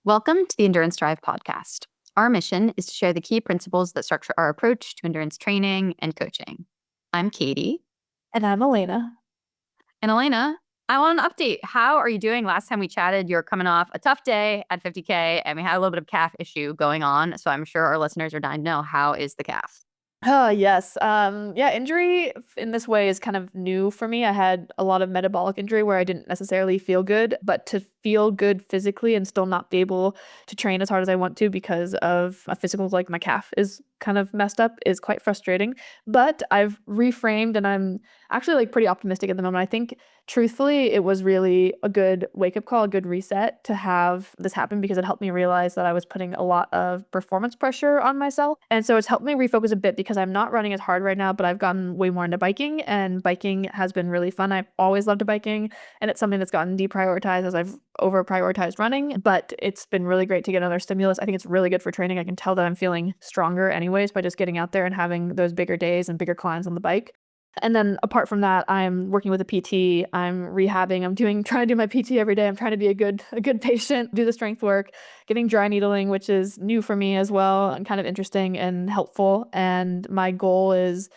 Welcome to the Endurance Drive podcast. Our mission is to share the key principles that structure our approach to endurance training and coaching. I'm Katie. And I'm Elena. And Elena, I want an update. How are you doing? Last time we chatted, you're coming off a tough day at 50K, and we had a little bit of calf issue going on. So I'm sure our listeners are dying to know, how is the calf? Oh, yes. Injury in this way is kind of new for me. I had a lot of metabolic injury where I didn't necessarily feel good, but to feel good physically and still not be able to train as hard as I want to because of a physical, like my calf is kind of messed up, is quite frustrating. But I've reframed and I'm actually like pretty optimistic at the moment. I think truthfully, it was really a good wake-up call, a good reset to have this happen because it helped me realize that I was putting a lot of performance pressure on myself. And so it's helped me refocus a bit because I'm not running as hard right now, but I've gotten way more into biking, and biking has been really fun. I've always loved biking, and it's something that's gotten deprioritized as I've over-prioritized running, but it's been really great to get another stimulus. I think it's really good for training. I can tell that I'm feeling stronger anyways by just getting out there and having those bigger days and bigger climbs on the bike. And then apart from that, I'm working with a PT, I'm rehabbing, trying to do my PT every day. I'm trying to be a good patient, do the strength work, getting dry needling, which is new for me as well and kind of interesting and helpful. And my goal is,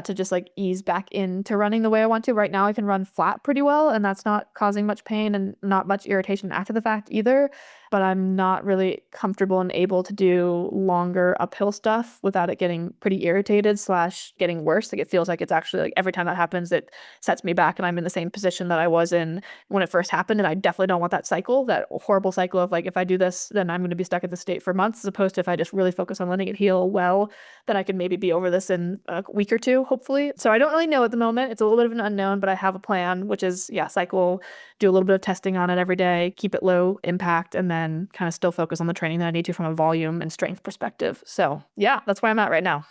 to just like ease back into running the way I want to. Right now I can run flat pretty well, and that's not causing much pain and not much irritation after the fact either. But I'm not really comfortable and able to do longer uphill stuff without it getting pretty irritated / getting worse. Like it feels like it's actually like every time that happens, it sets me back and I'm in the same position that I was in when it first happened. And I definitely don't want that cycle, that horrible cycle of like, if I do this, then I'm going to be stuck at this state for months, as opposed to if I just really focus on letting it heal well, then I could maybe be over this in a week or two, hopefully. So I don't really know at the moment. It's a little bit of an unknown, but I have a plan, which is, cycle, do a little bit of testing on it every day, keep it low impact, and then kind of still focus on the training that I need to from a volume and strength perspective. So that's where I'm at right now.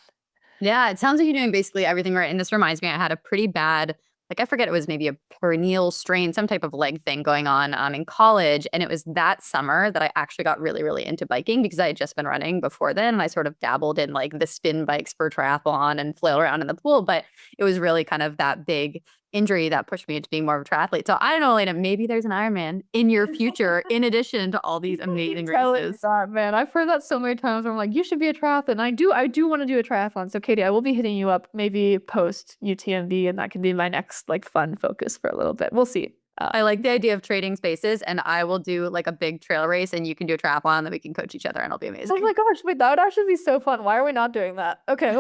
Yeah, it sounds like you're doing basically everything right. And this reminds me, I had a pretty bad, I forget, it was maybe a peroneal strain, some type of leg thing going on in college. And it was that summer that I actually got really, really into biking because I had just been running before then. And I sort of dabbled in like the spin bikes for triathlon and flail around in the pool. But it was really kind of that big injury that pushed me into being more of a triathlete. So I don't know, Elena, maybe there's an Ironman in your future in addition to all these amazing races. That, man. I've heard that so many times where I'm like, you should be a triathlon. I do want to do a triathlon. So Katie, I will be hitting you up maybe post UTMB, and that can be my next like fun focus for a little bit. We'll see. I like the idea of trading spaces, and I will do like a big trail race and you can do a triathlon, and then we can coach each other and it'll be amazing. Oh my gosh, wait, that would actually be so fun. Why are we not doing that? Okay,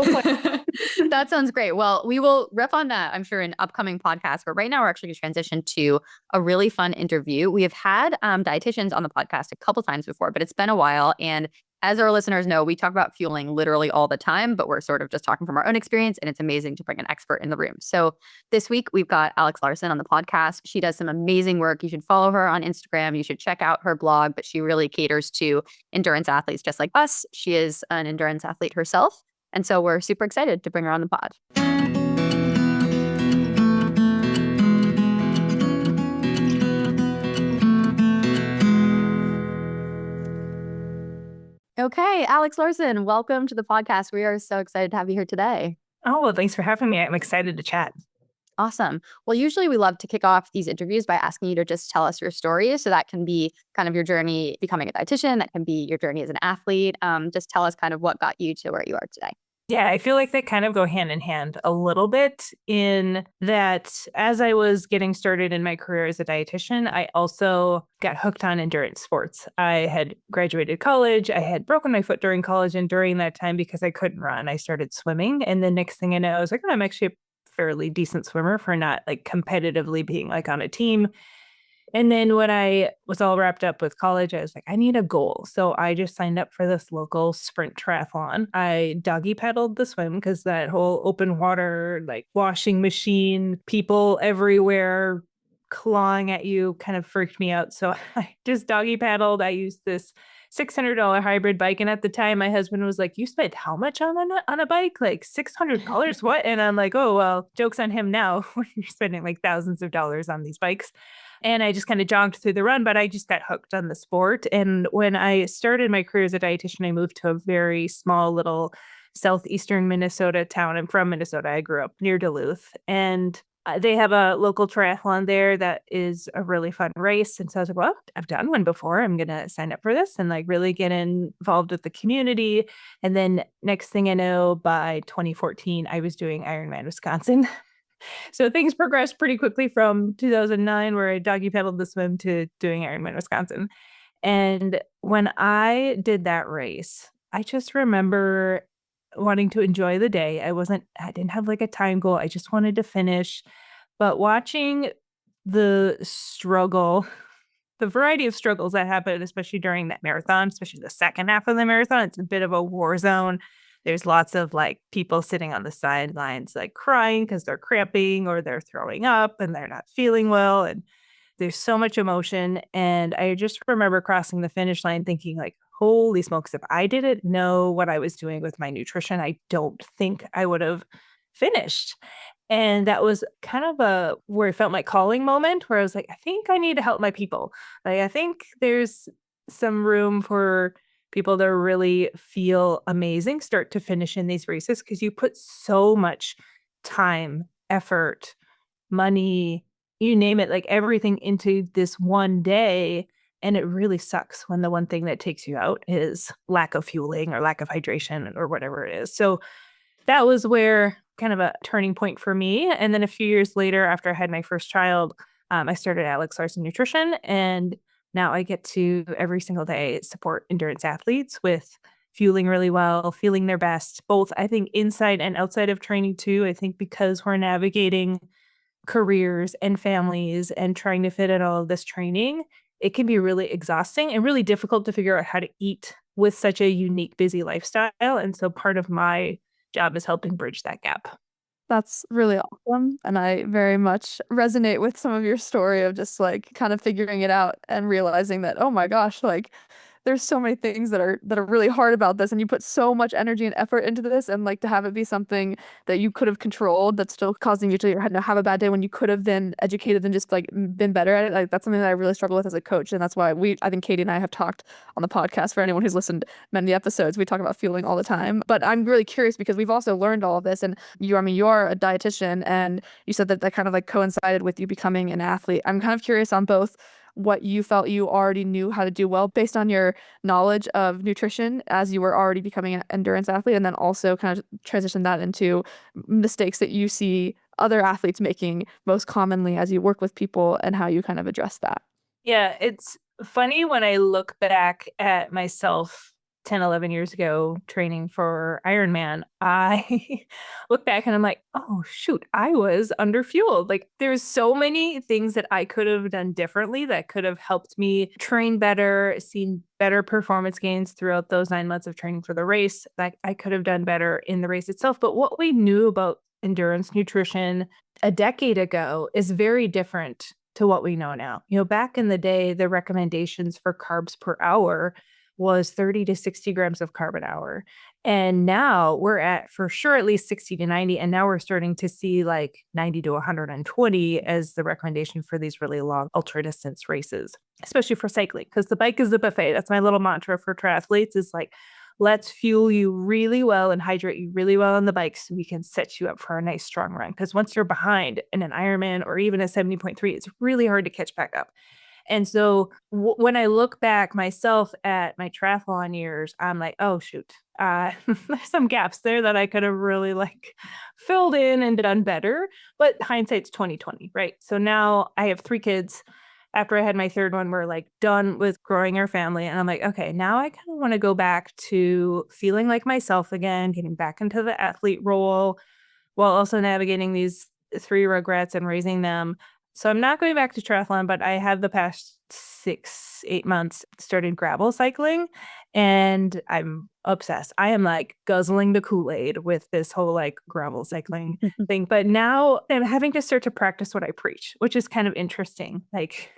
that sounds great. Well, we will riff on that, I'm sure, in upcoming podcasts. But right now, we're actually going to transition to a really fun interview. We have had dietitians on the podcast a couple times before, but it's been a while. And as our listeners know, we talk about fueling literally all the time, but we're sort of just talking from our own experience, and it's amazing to bring an expert in the room. So this week, we've got Alex Larson on the podcast. She does some amazing work. You should follow her on Instagram. You should check out her blog, but she really caters to endurance athletes just like us. She is an endurance athlete herself. And so we're super excited to bring her on the pod. Okay, Alex Larson, welcome to the podcast. We are so excited to have you here today. Oh, well, thanks for having me. I'm excited to chat. Awesome. Well, usually we love to kick off these interviews by asking you to just tell us your story. So that can be kind of your journey becoming a dietitian. That can be your journey as an athlete. Just tell us kind of what got you to where you are today. Yeah, I feel like they kind of go hand in hand a little bit, in that as I was getting started in my career as a dietitian, I also got hooked on endurance sports. I had graduated college. I had broken my foot during college. And during that time, because I couldn't run, I started swimming. And the next thing I know, I was like, oh, I'm actually a fairly decent swimmer for not like competitively being like on a team. And then when I was all wrapped up with college, I was like, I need a goal. So I just signed up for this local sprint triathlon. I doggy paddled the swim because that whole open water, like washing machine, people everywhere clawing at you kind of freaked me out. So I just doggy paddled. I used this $600 hybrid bike. And at the time, my husband was like, you spent how much on a bike? Like $600? What? And I'm like, oh, well, joke's on him now. You're spending like thousands of dollars on these bikes. And I just kind of jogged through the run, but I just got hooked on the sport. And when I started my career as a dietitian, I moved to a very small little southeastern Minnesota town. I'm from Minnesota. I grew up near Duluth. And They have a local triathlon there that is a really fun race. And so I was like, well, I've done one before. I'm going to sign up for this and like really get involved with the community. And then next thing I know, by 2014, I was doing Ironman Wisconsin. So things progressed pretty quickly from 2009, where I doggy paddled the swim, to doing Ironman Wisconsin. And when I did that race, I just remember wanting to enjoy the day. I didn't have like a time goal. I just wanted to finish. But watching the struggle, the variety of struggles that happen, especially during that marathon, especially the second half of the marathon, it's a bit of a war zone. There's lots of like people sitting on the sidelines, like crying because they're cramping or they're throwing up and they're not feeling well. And there's so much emotion. And I just remember crossing the finish line thinking, like, holy smokes, if I didn't know what I was doing with my nutrition, I don't think I would have finished. And that was kind of a where I felt my calling moment, where I was like, I think I need to help my people. Like, I think there's some room for people that really feel amazing start to finish in these races, because you put so much time, effort, money, you name it, like everything into this one day. And it really sucks when the one thing that takes you out is lack of fueling or lack of hydration or whatever it is. So that was where kind of a turning point for me. And then a few years later, after I had my first child, I started Alex Larson Nutrition. And now I get to every single day support endurance athletes with fueling really well, feeling their best, both I think inside and outside of training too. I think because we're navigating careers and families and trying to fit in all of this training, it can be really exhausting and really difficult to figure out how to eat with such a unique, busy lifestyle. And so part of my job is helping bridge that gap. That's really awesome, and I very much resonate with some of your story of just, like, kind of figuring it out and realizing that, "Oh my gosh, like, there's so many things that are really hard about this, and you put so much energy and effort into this, and, like, to have it be something that you could have controlled that's still causing you to have a bad day when you could have been educated and just, like, been better at it." Like, that's something that I really struggle with as a coach, and that's why I think Katie and I have talked on the podcast. For anyone who's listened many episodes, we talk about fueling all the time. But I'm really curious because we've also learned all of this, and you're a dietitian, and you said that kind of, like, coincided with you becoming an athlete. I'm kind of curious on both what you felt you already knew how to do well based on your knowledge of nutrition as you were already becoming an endurance athlete, and then also kind of transition that into mistakes that you see other athletes making most commonly as you work with people and how you kind of address that. Yeah, it's funny when I look back at myself 10, 11 years ago training for Ironman. I look back and I'm like, oh, shoot, I was underfueled. Like, there's so many things that I could have done differently that could have helped me train better, seen better performance gains throughout those 9 months of training for the race, that I could have done better in the race itself. But what we knew about endurance nutrition a decade ago is very different to what we know now. You know, back in the day, the recommendations for carbs per hour was 30 to 60 grams of carb an hour. And now we're at for sure at least 60 to 90. And now we're starting to see like 90 to 120 as the recommendation for these really long ultra distance races, especially for cycling, because the bike is the buffet. That's my little mantra for triathletes, is like, let's fuel you really well and hydrate you really well on the bike so we can set you up for a nice strong run. Because once you're behind in an Ironman or even a 70.3, it's really hard to catch back up. And so when I look back myself at my triathlon years, I'm like, oh, shoot, there's some gaps there that I could have really like filled in and done better. But hindsight's 2020, right? So now I have 3 kids. After I had my third one, we're like done with growing our family. And I'm like, okay, now I kind of want to go back to feeling like myself again, getting back into the athlete role while also navigating these 3 regrets and raising them. So I'm not going back to triathlon, but I have the past 6, 8 months started gravel cycling, and I'm obsessed. I am like guzzling the Kool-Aid with this whole like gravel cycling thing. But now I'm having to start to practice what I preach, which is kind of interesting. Like,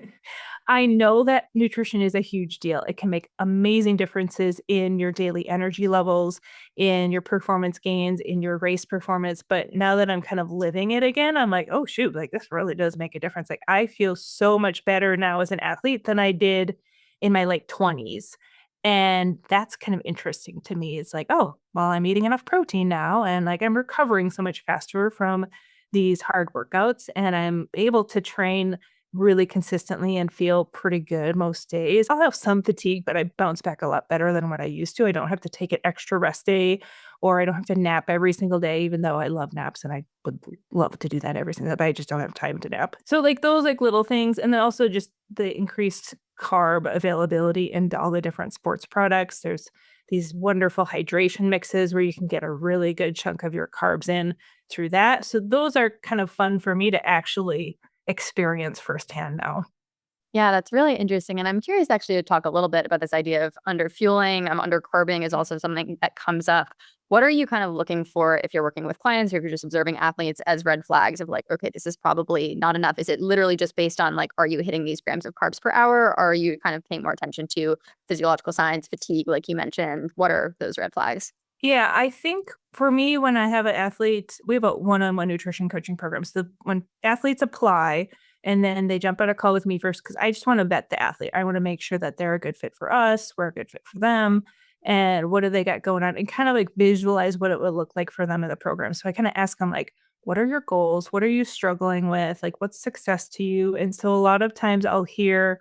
I know that nutrition is a huge deal. It can make amazing differences in your daily energy levels, in your performance gains, in your race performance. But now that I'm kind of living it again, I'm like, oh, shoot, like this really does make a difference. Like, I feel so much better now as an athlete than I did in my late 20s. And that's kind of interesting to me. It's like, oh, well, I'm eating enough protein now, and like I'm recovering so much faster from these hard workouts, and I'm able to train really consistently and feel pretty good most days. I'll have some fatigue, but I bounce back a lot better than what I used to. I don't have to take an extra rest day, or I don't have to nap every single day, even though I love naps and I would love to do that every single day, but I just don't have time to nap. So like those like little things. And then also just the increased carb availability into all the different sports products. There's these wonderful hydration mixes where you can get a really good chunk of your carbs in through that. So those are kind of fun for me to actually experience firsthand now. Yeah, that's really interesting. And I'm curious actually to talk a little bit about this idea of underfueling. Undercarbing is also something that comes up. What are you kind of looking for if you're working with clients or if you're just observing athletes as red flags of like, okay, this is probably not enough? Is it literally just based on like, are you hitting these grams of carbs per hour? Or are you kind of paying more attention to physiological signs, fatigue, like you mentioned? What are those red flags? Yeah, I think for me, when I have an athlete, we have a one-on-one nutrition coaching program. So when athletes apply and then they jump on a call with me first, because I just want to vet the athlete. I want to make sure that they're a good fit for us, we're a good fit for them, and what do they got going on, and kind of like visualize what it would look like for them in the program. So I kind of ask them like, what are your goals? What are you struggling with? Like, what's success to you? And so a lot of times I'll hear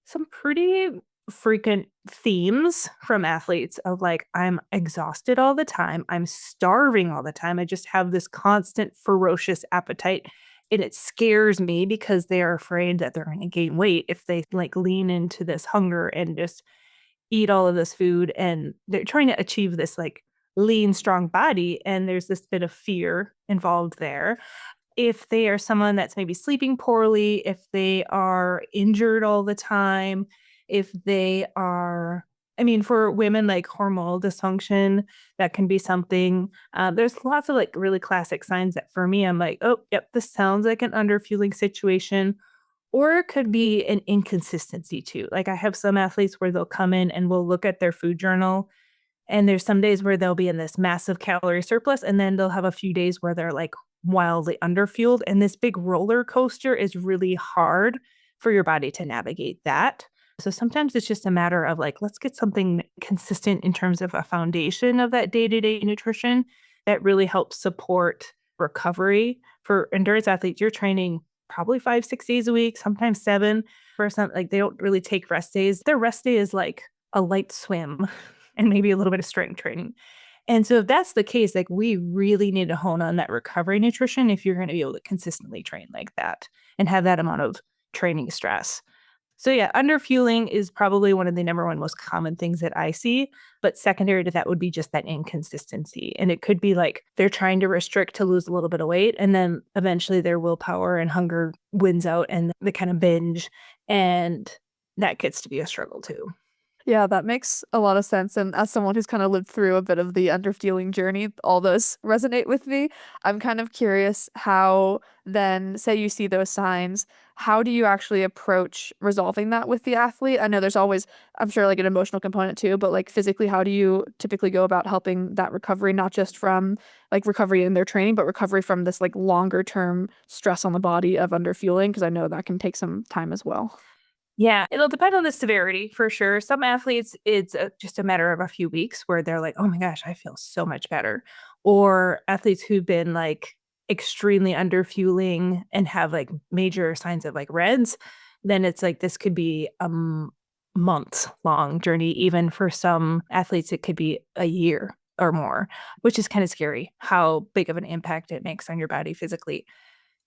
some pretty frequent themes from athletes of like, I'm exhausted all the time. I'm starving all the time. I just have this constant ferocious appetite. And it scares me because they're afraid that they're going to gain weight if they like lean into this hunger and just eat all of this food. And they're trying to achieve this like lean, strong body. And there's this bit of fear involved there. If they are someone that's maybe sleeping poorly, if they are injured all the time, if they are, I mean, for women, like hormonal dysfunction, that can be something. There's lots of like really classic signs that for me, I'm like, oh, yep, this sounds like an underfueling situation. Or it could be an inconsistency too. Like I have some athletes where they'll come in and we'll look at their food journal, and there's some days where they'll be in this massive calorie surplus, and then they'll have a few days where they're like wildly underfueled. And this big roller coaster is really hard for your body to navigate that. So sometimes it's just a matter of like, let's get something consistent in terms of a foundation of that day to day nutrition that really helps support recovery. For endurance athletes, you're training probably 5, 6 days a week, sometimes 7. For some, like they don't really take rest days. Their rest day is like a light swim and maybe a little bit of strength training. And so if that's the case, like we really need to hone on that recovery nutrition if you're going to be able to consistently train like that and have that amount of training stress. So yeah, underfueling is probably one of the number one most common things that I see, but secondary to that would be just that inconsistency. And it could be like they're trying to restrict to lose a little bit of weight, and then eventually their willpower and hunger wins out and they kind of binge, and that gets to be a struggle too. Yeah, that makes a lot of sense. And as someone who's kind of lived through a bit of the underfueling journey, all those resonate with me. I'm kind of curious how then, say you see those signs, how do you actually approach resolving that with the athlete? I know there's always, I'm sure, like an emotional component too, but like physically, how do you typically go about helping that recovery, not just from like recovery in their training, but recovery from this like longer term stress on the body of underfueling? Because I know that can take some time as well. Yeah, it'll depend on the severity for sure. Some athletes, it's just a matter of a few weeks where they're like, oh my gosh, I feel so much better. Or athletes who've been like extremely underfueling and have like major signs of like reds, then it's like this could be a months long journey. Even for some athletes, it could be a year or more, which is kind of scary how big of an impact it makes on your body physically.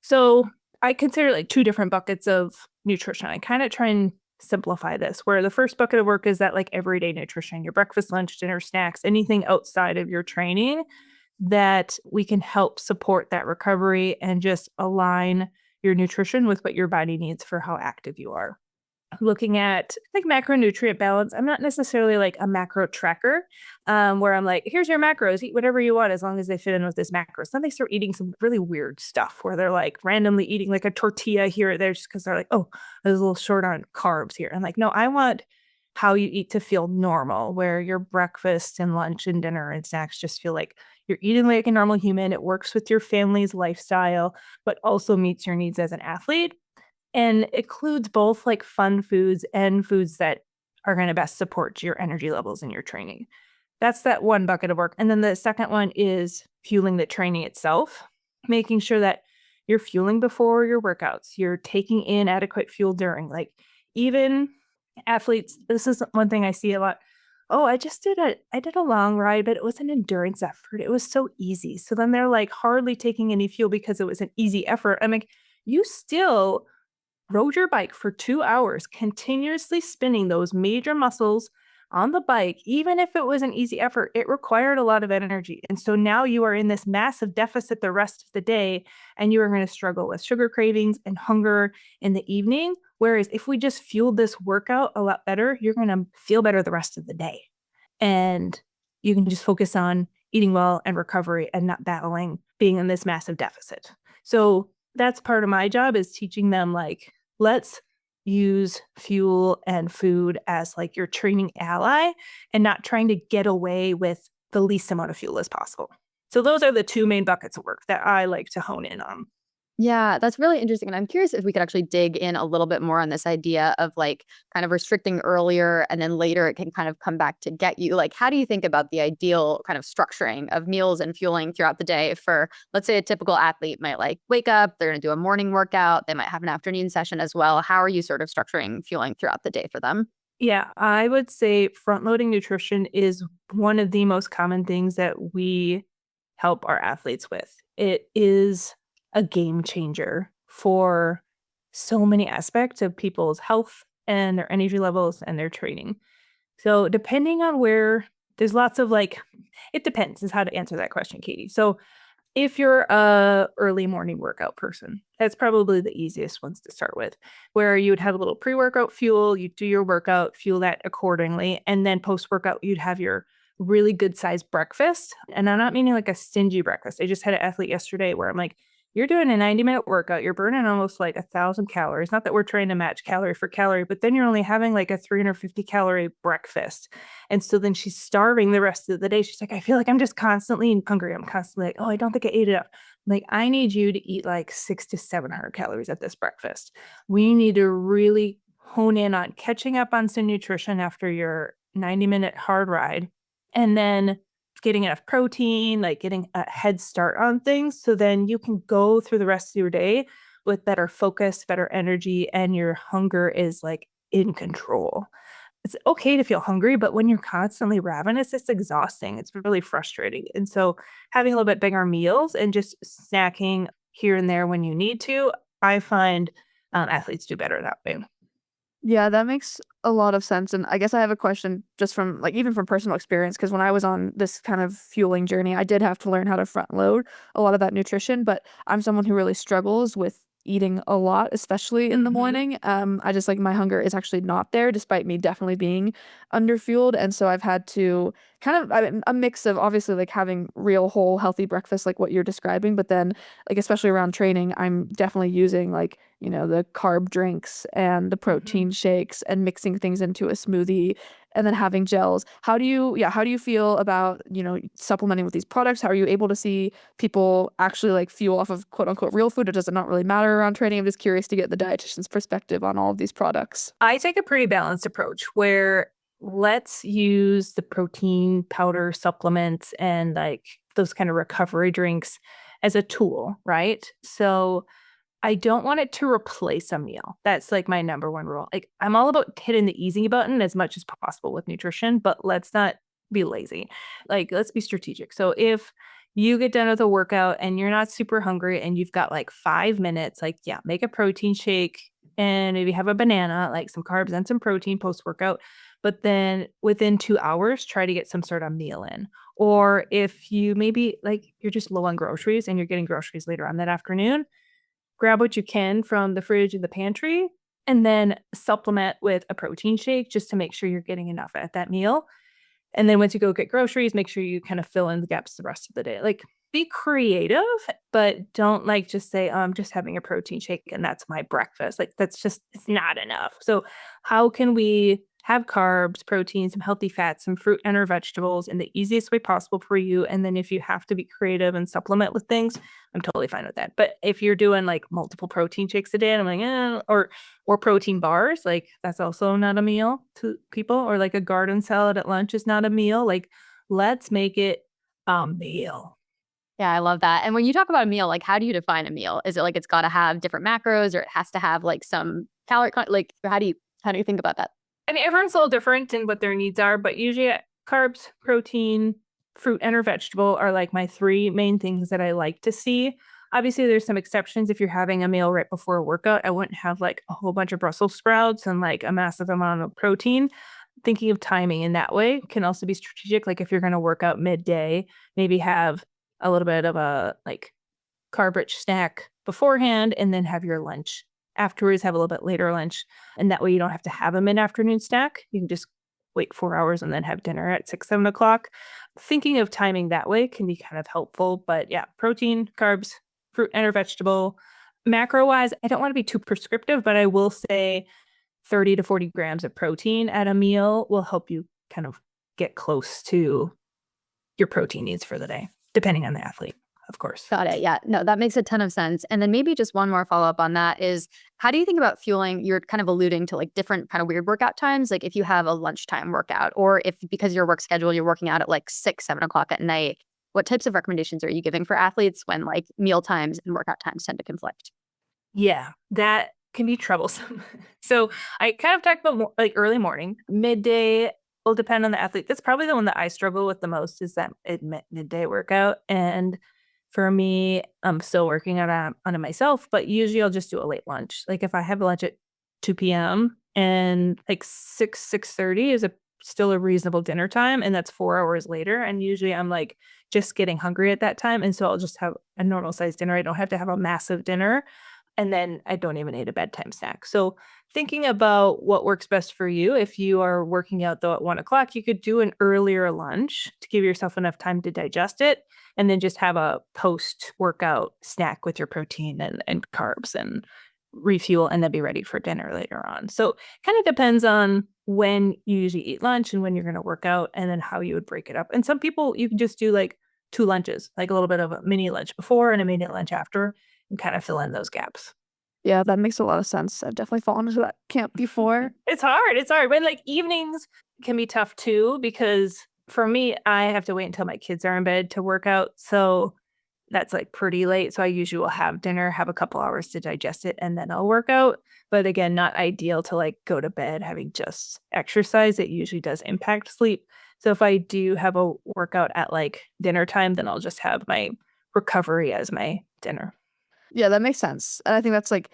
So I consider like 2 different buckets of nutrition. I kind of try and simplify this, where the first bucket of work is that like everyday nutrition, your breakfast, lunch, dinner, snacks, anything outside of your training that we can help support that recovery and just align your nutrition with what your body needs for how active you are. Looking at like macronutrient balance. I'm not necessarily like a macro tracker, where I'm like, here's your macros, eat whatever you want as long as they fit in with this macros. Then they start eating some really weird stuff where they're like randomly eating like a tortilla here or there just because they're like, oh, I was a little short on carbs here. I'm like, no, I want how you eat to feel normal, where your breakfast and lunch and dinner and snacks just feel like you're eating like a normal human. It works with your family's lifestyle, but also meets your needs as an athlete and includes both like fun foods and foods that are going to best support your energy levels in your training. That's that one bucket of work. And then the second one is fueling the training itself. making sure that you're fueling before your workouts, you're taking in adequate fuel during. Like even athletes, this is one thing I see a lot. Oh, I did a long ride, but it was an endurance effort. It was so easy. So then they're like hardly taking any fuel because it was an easy effort. I'm like, you still rode your bike for 2 hours, continuously spinning those major muscles on the bike. Even if it was an easy effort, it required a lot of energy. And so now you are in this massive deficit the rest of the day, and you are going to struggle with sugar cravings and hunger in the evening. Whereas if we just fueled this workout a lot better, you're going to feel better the rest of the day. And you can just focus on eating well and recovery and not battling being in this massive deficit. So that's part of my job, is teaching them, like, let's use fuel and food as like your training ally and not trying to get away with the least amount of fuel as possible. So those are the two main buckets of work that I like to hone in on. Yeah, that's really interesting. And I'm curious if we could actually dig in a little bit more on this idea of like kind of restricting earlier and then later it can kind of come back to get you. Like, how do you think about the ideal kind of structuring of meals and fueling throughout the day for, let's say, a typical athlete might like wake up, they're going to do a morning workout, they might have an afternoon session as well. How are you sort of structuring fueling throughout the day for them? Yeah, I would say front loading nutrition is one of the most common things that we help our athletes with. It is a game changer for so many aspects of people's health and their energy levels and their training. So, depending on where, there's lots of like, it depends, is how to answer that question, Katie. So, if you're a early morning workout person, that's probably the easiest ones to start with, where you would have a little pre-workout fuel, you do your workout, fuel that accordingly, and then post-workout you'd have your really good sized breakfast. And I'm not meaning like a stingy breakfast. I just had an athlete yesterday where I'm like, you're doing a 90-minute workout, you're burning almost like 1,000 calories. Not that we're trying to match calorie for calorie, but then you're only having like a 350-calorie breakfast. And so then she's starving the rest of the day. She's like, I feel like I'm just constantly hungry. I'm constantly like, oh, I don't think I ate enough. I'm like, I need you to eat like 600 to 700 calories at this breakfast. We need to really hone in on catching up on some nutrition after your 90-minute hard ride, and then getting enough protein, like getting a head start on things. So then you can go through the rest of your day with better focus, better energy, and your hunger is like in control. It's okay to feel hungry, but when you're constantly ravenous, it's exhausting. It's really frustrating. And so having a little bit bigger meals and just snacking here and there when you need to, I find athletes do better that way. Yeah, that makes a lot of sense. And I guess I have a question just from like even from personal experience, because when I was on this kind of fueling journey, I did have to learn how to front load a lot of that nutrition, but I'm someone who really struggles with eating a lot, especially in the morning. I just like my hunger is actually not there despite me definitely being underfueled. And so I've had to kind of a mix of obviously like having real whole healthy breakfast like what you're describing, but then like especially around training, I'm definitely using like the carb drinks and the protein shakes and mixing things into a smoothie and then having gels. How do you feel about, supplementing with these products? How are you able to see people actually like fuel off of quote unquote real food, or does it not really matter around training? I'm just curious to get the dietitian's perspective on all of these products. I take a pretty balanced approach where let's use the protein powder supplements and like those kind of recovery drinks as a tool, right? So I don't want it to replace a meal. That's like my number one rule. Like I'm all about hitting the easy button as much as possible with nutrition, but let's not be lazy. Like let's be strategic. So if you get done with a workout and you're not super hungry and you've got like 5 minutes, like yeah, make a protein shake and maybe have a banana, like some carbs and some protein post workout. But then within 2 hours, try to get some sort of meal in. Or if you maybe like you're just low on groceries and you're getting groceries later on that afternoon, grab what you can from the fridge and the pantry, and then supplement with a protein shake just to make sure you're getting enough at that meal. And then once you go get groceries, make sure you kind of fill in the gaps the rest of the day. Like be creative, but don't like just say, oh, I'm just having a protein shake and that's my breakfast. Like that's just, it's not enough. So how can we have carbs, protein, some healthy fats, some fruit and or vegetables in the easiest way possible for you? And then if you have to be creative and supplement with things, I'm totally fine with that. But if you're doing like multiple protein shakes a day, and I'm like, or protein bars, like that's also not a meal to people, or like a garden salad at lunch is not a meal. Like let's make it a meal. Yeah, I love that. And when you talk about a meal, like how do you define a meal? Is it like it's got to have different macros, or it has to have like some calorie like how do you think about that? I mean, everyone's a little different in what their needs are, but usually carbs, protein, fruit, and or vegetable are like my three main things that I like to see. Obviously, there's some exceptions. If you're having a meal right before a workout, I wouldn't have like a whole bunch of Brussels sprouts and like a massive amount of protein. Thinking of timing in that way can also be strategic. Like if you're going to work out midday, maybe have a little bit of a like carb rich snack beforehand and then have your lunch afterwards, have a little bit later lunch. And that way you don't have to have a mid afternoon snack. You can just wait 4 hours and then have dinner at 6, 7 o'clock. Thinking of timing that way can be kind of helpful. But yeah, protein, carbs, fruit, and or vegetable. Macro wise, I don't want to be too prescriptive, but I will say 30 to 40 grams of protein at a meal will help you kind of get close to your protein needs for the day, depending on the athlete, of course. Got it. Yeah. No, that makes a ton of sense. And then maybe just one more follow up on that is how do you think about fueling? You're kind of alluding to like different kind of weird workout times. Like if you have a lunchtime workout, or if because of your work schedule, you're working out at like 6, 7 o'clock at night, what types of recommendations are you giving for athletes when like meal times and workout times tend to conflict? Yeah, that can be troublesome. So I kind of talked about like early morning, midday will depend on the athlete. That's probably the one that I struggle with the most is that midday workout. And for me, I'm still working on it myself, but usually I'll just do a late lunch. Like if I have lunch at 2 p.m. and like 6:30 is still a reasonable dinner time, and that's 4 hours later. And usually I'm like just getting hungry at that time. And so I'll just have a normal sized dinner. I don't have to have a massive dinner. And then I don't even need a bedtime snack. So thinking about what works best for you. If you are working out though at 1 o'clock, you could do an earlier lunch to give yourself enough time to digest it, and then just have a post workout snack with your protein and carbs and refuel, and then be ready for dinner later on. So kind of depends on when you usually eat lunch and when you're going to work out, and then how you would break it up. And some people, you can just do like two lunches, like a little bit of a mini lunch before and a mini lunch after, and kind of fill in those gaps. Yeah, that makes a lot of sense. I've definitely fallen into that camp before. It's hard. It's hard. When like evenings can be tough too, because for me, I have to wait until my kids are in bed to work out. So that's like pretty late. So I usually will have dinner, have a couple hours to digest it, and then I'll work out. But again, not ideal to like go to bed having just exercise. It usually does impact sleep. So if I do have a workout at like dinner time, then I'll just have my recovery as my dinner. Yeah, that makes sense. And I think that's like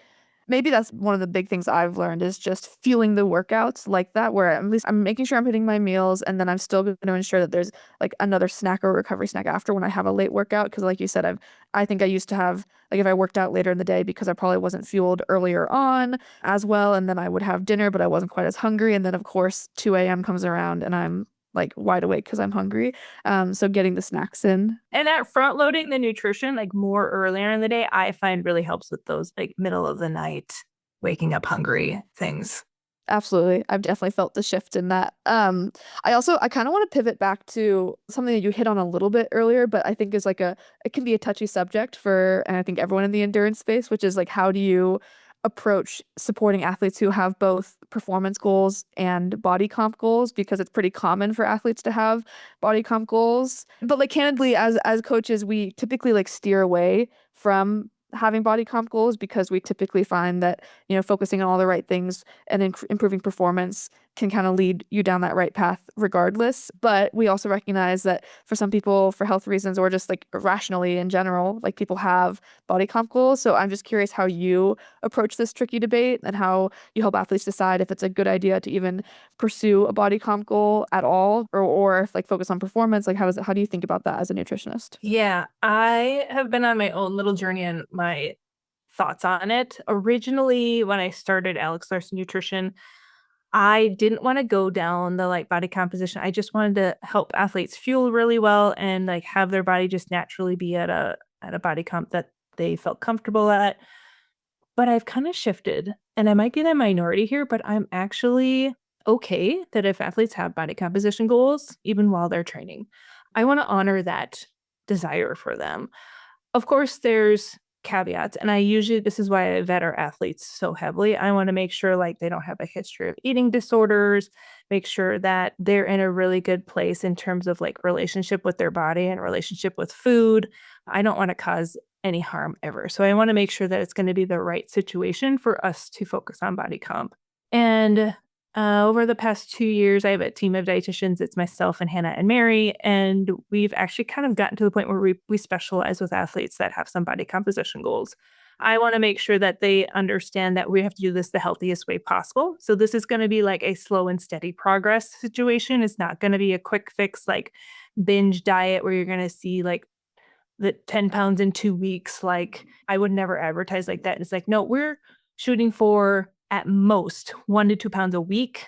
maybe that's one of the big things I've learned is just fueling the workouts like that, where at least I'm making sure I'm hitting my meals and then I'm still going to ensure that there's like another snack or recovery snack after when I have a late workout. Cause like you said, I think I used to have like if I worked out later in the day because I probably wasn't fueled earlier on as well. And then I would have dinner, but I wasn't quite as hungry. And then of course 2 a.m. comes around and I'm like wide awake because I'm hungry. So getting the snacks in. And that front loading the nutrition, like more earlier in the day, I find really helps with those like middle of the night, waking up hungry things. Absolutely. I've definitely felt the shift in that. I kind of want to pivot back to something that you hit on a little bit earlier, but I think is like it can be a touchy subject for, and I think everyone in the endurance space, which is like, how do you approach supporting athletes who have both performance goals and body comp goals? Because it's pretty common for athletes to have body comp goals. But like candidly, as coaches, we typically like steer away from having body comp goals because we typically find that focusing on all the right things and improving performance can kind of lead you down that right path regardless. But we also recognize that for some people, for health reasons or just like rationally in general, like people have body comp goals. So I'm just curious how you approach this tricky debate and how you help athletes decide if it's a good idea to even pursue a body comp goal at all, or if like focus on performance. Like how do you think about that as a nutritionist? Yeah, I have been on my own little journey and my thoughts on it. Originally, when I started Alex Larson Nutrition, I didn't want to go down the like body composition. I just wanted to help athletes fuel really well and like have their body just naturally be at a body comp that they felt comfortable at. But I've kind of shifted, and I might get a minority here, but I'm actually okay that if athletes have body composition goals, even while they're training, I want to honor that desire for them. Of course, there's caveats. And this is why I vet our athletes so heavily. I want to make sure like they don't have a history of eating disorders, make sure that they're in a really good place in terms of like relationship with their body and relationship with food. I don't want to cause any harm ever. So I want to make sure that it's going to be the right situation for us to focus on body comp. And over the past 2 years, I have a team of dietitians. It's myself and Hannah and Mary. And we've actually kind of gotten to the point where we specialize with athletes that have some body composition goals. I want to make sure that they understand that we have to do this the healthiest way possible. So this is going to be like a slow and steady progress situation. It's not going to be a quick fix like binge diet where you're going to see like the 10 pounds in 2 weeks. Like I would never advertise like that. It's like, no, we're shooting for at most 1 to 2 pounds a week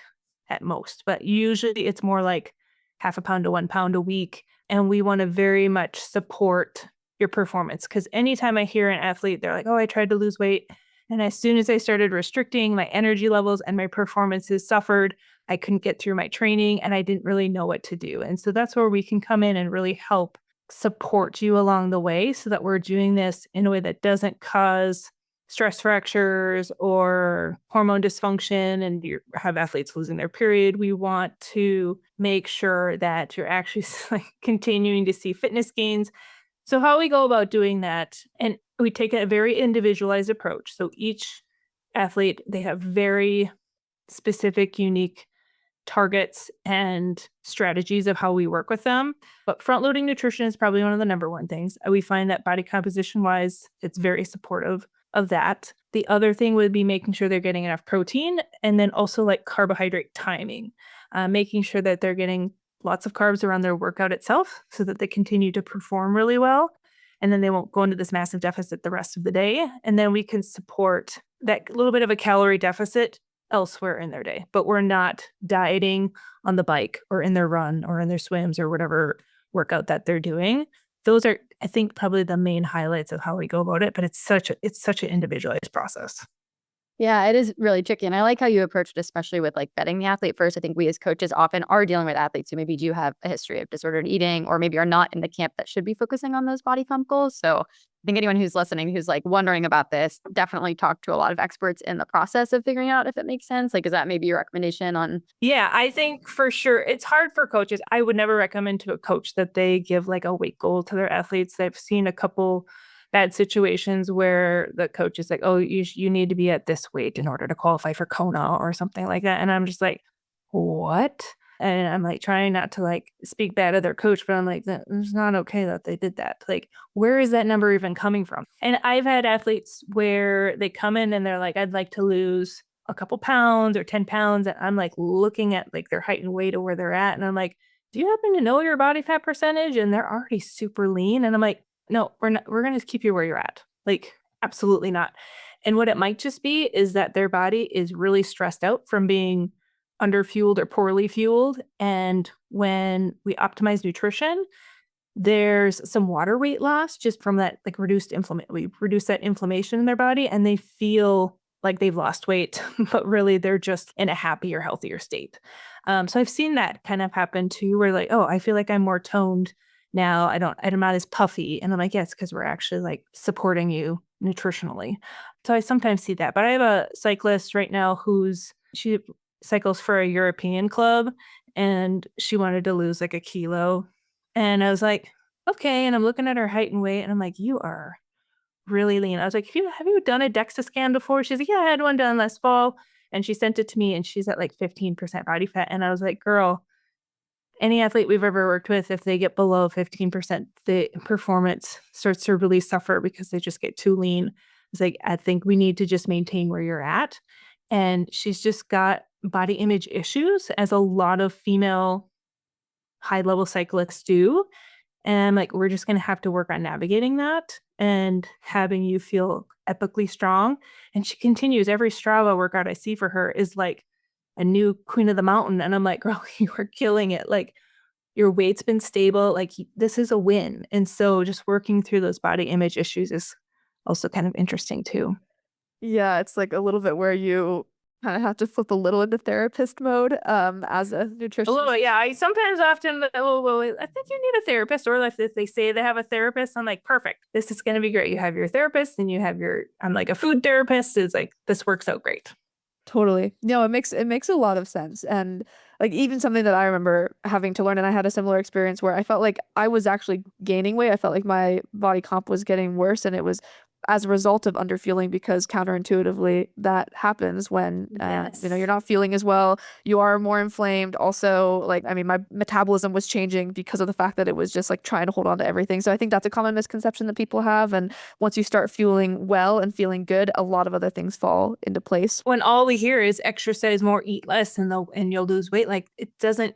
at most, but usually it's more like half a pound to 1 pound a week. And we want to very much support your performance. Because anytime I hear an athlete, they're like, oh, I tried to lose weight. And as soon as I started restricting, my energy levels and my performances suffered. I couldn't get through my training and I didn't really know what to do. And so that's where we can come in and really help support you along the way so that we're doing this in a way that doesn't cause stress fractures or hormone dysfunction and you have athletes losing their period. We want to make sure that you're actually like continuing to see fitness gains. So how we go about doing that, and we take a very individualized approach. So each athlete, they have very specific, unique targets and strategies of how we work with them. But front-loading nutrition is probably one of the number one things. We find that body composition-wise, it's very supportive of that. The other thing would be making sure they're getting enough protein and then also like carbohydrate timing, making sure that they're getting lots of carbs around their workout itself so that they continue to perform really well. And then they won't go into this massive deficit the rest of the day. And then we can support that little bit of a calorie deficit elsewhere in their day, but we're not dieting on the bike or in their run or in their swims or whatever workout that they're doing. Those are, I think, probably the main highlights of how we go about it, but it's such an individualized process. Yeah, it is really tricky. And I like how you approach it, especially with like vetting the athlete first. I think we as coaches often are dealing with athletes who maybe do have a history of disordered eating or maybe are not in the camp that should be focusing on those body comp goals. So I think anyone who's listening who's like wondering about this, definitely talk to a lot of experts in the process of figuring out if it makes sense. Like, is that maybe your recommendation on? Yeah, I think for sure it's hard for coaches. I would never recommend to a coach that they give like a weight goal to their athletes. I've seen a couple bad situations where the coach is like, oh, you need to be at this weight in order to qualify for Kona or something like that. And I'm just like, what? And I'm like trying not to like speak bad of their coach, but I'm like, it's not okay that they did that. Like, where is that number even coming from? And I've had athletes where they come in and they're like, I'd like to lose a couple pounds or 10 pounds. And I'm like looking at like their height and weight or where they're at. And I'm like, do you happen to know your body fat percentage? And they're already super lean. And I'm like, no, we're not, we're going to keep you where you're at. Like, absolutely not. And what it might just be is that their body is really stressed out from being underfueled or poorly fueled. And when we optimize nutrition, there's some water weight loss just from that like reduced inflammation. We reduce that inflammation in their body and they feel like they've lost weight, but really they're just in a happier, healthier state. So I've seen that kind of happen too, where like, oh, I feel like I'm more toned now. I'm not as puffy. And I'm like, yes, because we're actually like supporting you nutritionally. So I sometimes see that. But I have a cyclist right now she cycles for a European club and she wanted to lose like a kilo. And I was like, okay. And I'm looking at her height and weight and I'm like, you are really lean. I was like, have you done a DEXA scan before? She's like, yeah, I had one done last fall. And she sent it to me and she's at like 15% body fat. And I was like, girl, any athlete we've ever worked with, if they get below 15%, the performance starts to really suffer because they just get too lean. It's like, I think we need to just maintain where you're at. And she's just got body image issues, as a lot of female high-level cyclists do. And I'm like, we're just going to have to work on navigating that and having you feel epically strong. And she continues, every Strava workout I see for her is like a new queen of the mountain. And I'm like, girl, you are killing it. Like, your weight's been stable. Like, this is a win. And so just working through those body image issues is also kind of interesting too. Yeah, it's like a little bit where you kind of have to flip a little into therapist mode as a A nutritionist. little, yeah. I sometimes often, oh, well, I think you need a therapist. Or if they say they have a therapist, I'm like, perfect. This is going to be great. You have your therapist and you have I'm like a food therapist. It's like, this works out great. Totally. No, it makes a lot of sense. And like even something that I remember having to learn, and I had a similar experience where I felt like I was actually gaining weight. I felt like my body comp was getting worse, and it was as a result of underfueling because counterintuitively that happens when you're Yes. not feeling as well. You are more inflamed. Also, like I mean, my metabolism was changing because of the fact that it was just like trying to hold on to everything. So I think that's a common misconception that people have. And once you start fueling well and feeling good, a lot of other things fall into place. When all we hear is exercise more, eat less, and you'll lose weight, like it doesn't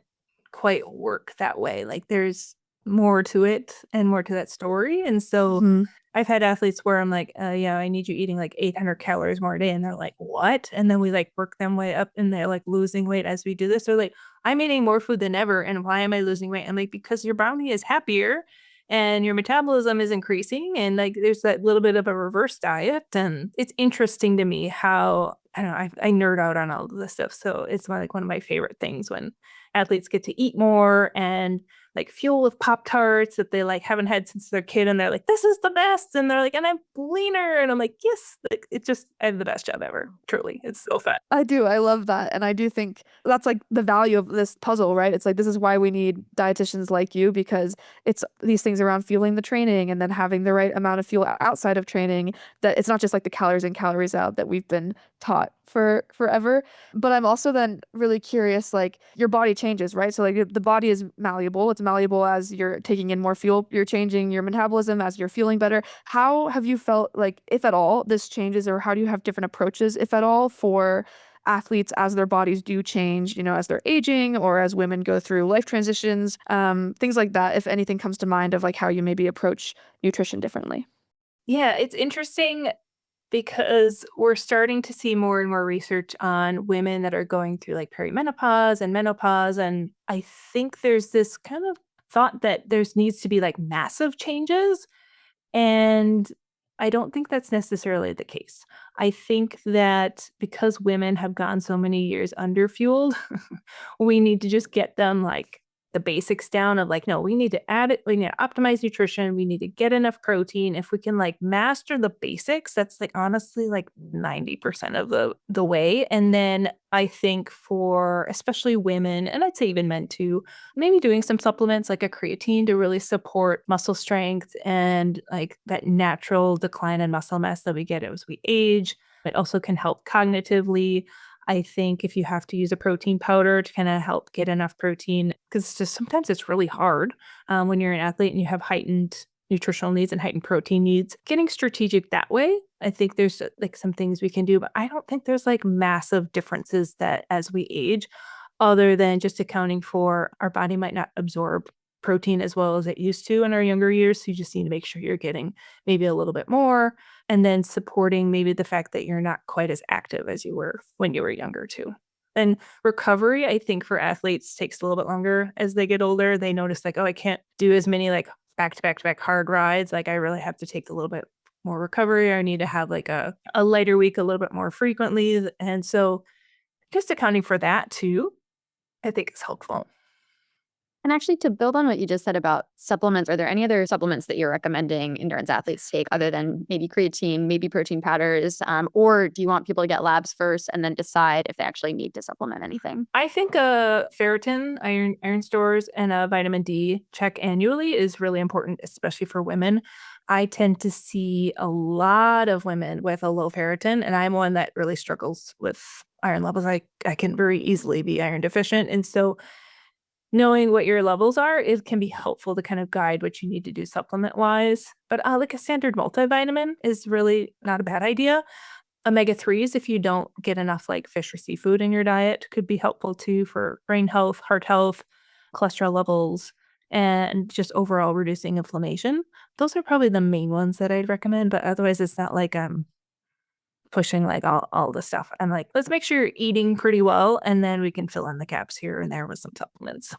quite work that way. Like there's more to it and more to that story. And so Mhm. I've had athletes where I'm like, yeah, I need you eating like 800 calories more a day. And they're like, what? And then we like work them way up and they're like losing weight as we do this. They're like, I'm eating more food than ever. And why am I losing weight? I'm like, because your body is happier and your metabolism is increasing. And like, there's that little bit of a reverse diet. And it's interesting to me how, I don't know, I nerd out on all of this stuff. So it's like one of my favorite things when athletes get to eat more and like fuel with Pop-Tarts that they like haven't had since they're a kid. And they're like, this is the best. And they're like, and I'm leaner. And I'm like, yes, like, it just, I have the best job ever. Truly. It's so fun. I do. I love that. And I do think that's like the value of this puzzle, right? It's like this is why we need dietitians like you because it's these things around fueling the training and then having the right amount of fuel outside of training that it's not just like the calories in, calories out that we've been taught for forever. But I'm also then really curious, like your body changes, right? So like the body is malleable. It's malleable as you're taking in more fuel. You're changing your metabolism as you're feeling better. How have you felt like, if at all, this changes, or how do you have different approaches, if at all, for athletes as their bodies do change, as they're aging or as women go through life transitions, things like that, if anything comes to mind of like how you maybe approach nutrition differently? Yeah, it's interesting because we're starting to see more and more research on women that are going through like perimenopause and menopause. And I think there's this kind of thought that there's needs to be like massive changes. And I don't think that's necessarily the case. I think that because women have gone so many years underfueled, we need to just get them like the basics down of like, no, we need to add it. We need to optimize nutrition. We need to get enough protein. If we can like master the basics, that's like honestly like 90% of the way. And then I think for especially women, and I'd say even men too, maybe doing some supplements like a creatine to really support muscle strength and like that natural decline in muscle mass that we get as we age. It also can help cognitively. I think if you have to use a protein powder to kind of help get enough protein, because just sometimes it's really hard when you're an athlete and you have heightened nutritional needs and heightened protein needs. Getting strategic that way, I think there's like some things we can do, but I don't think there's like massive differences that as we age, other than just accounting for our body might not absorb protein as well as it used to in our younger years. So you just need to make sure you're getting maybe a little bit more and then supporting maybe the fact that you're not quite as active as you were when you were younger too. And recovery, I think for athletes takes a little bit longer as they get older. They notice like, oh, I can't do as many like back to back to back hard rides. Like I really have to take a little bit more recovery. I need to have like a lighter week a little bit more frequently. And so just accounting for that too, I think is helpful. And actually, to build on what you just said about supplements, are there any other supplements that you're recommending endurance athletes take other than maybe creatine, maybe protein powders? Or do you want people to get labs first and then decide if they actually need to supplement anything? I think a ferritin, iron stores, and a vitamin D check annually is really important, especially for women. I tend to see a lot of women with a low ferritin, and I'm one that really struggles with iron levels. I can very easily be iron deficient. And so knowing what your levels are, it can be helpful to kind of guide what you need to do supplement wise. But like a standard multivitamin is really not a bad idea. Omega-3s, if you don't get enough like fish or seafood in your diet, could be helpful too for brain health, heart health, cholesterol levels, and just overall reducing inflammation. Those are probably the main ones that I'd recommend, but otherwise it's not like I'm pushing like all the stuff. I'm like, let's make sure you're eating pretty well, and then we can fill in the gaps here and there with some supplements.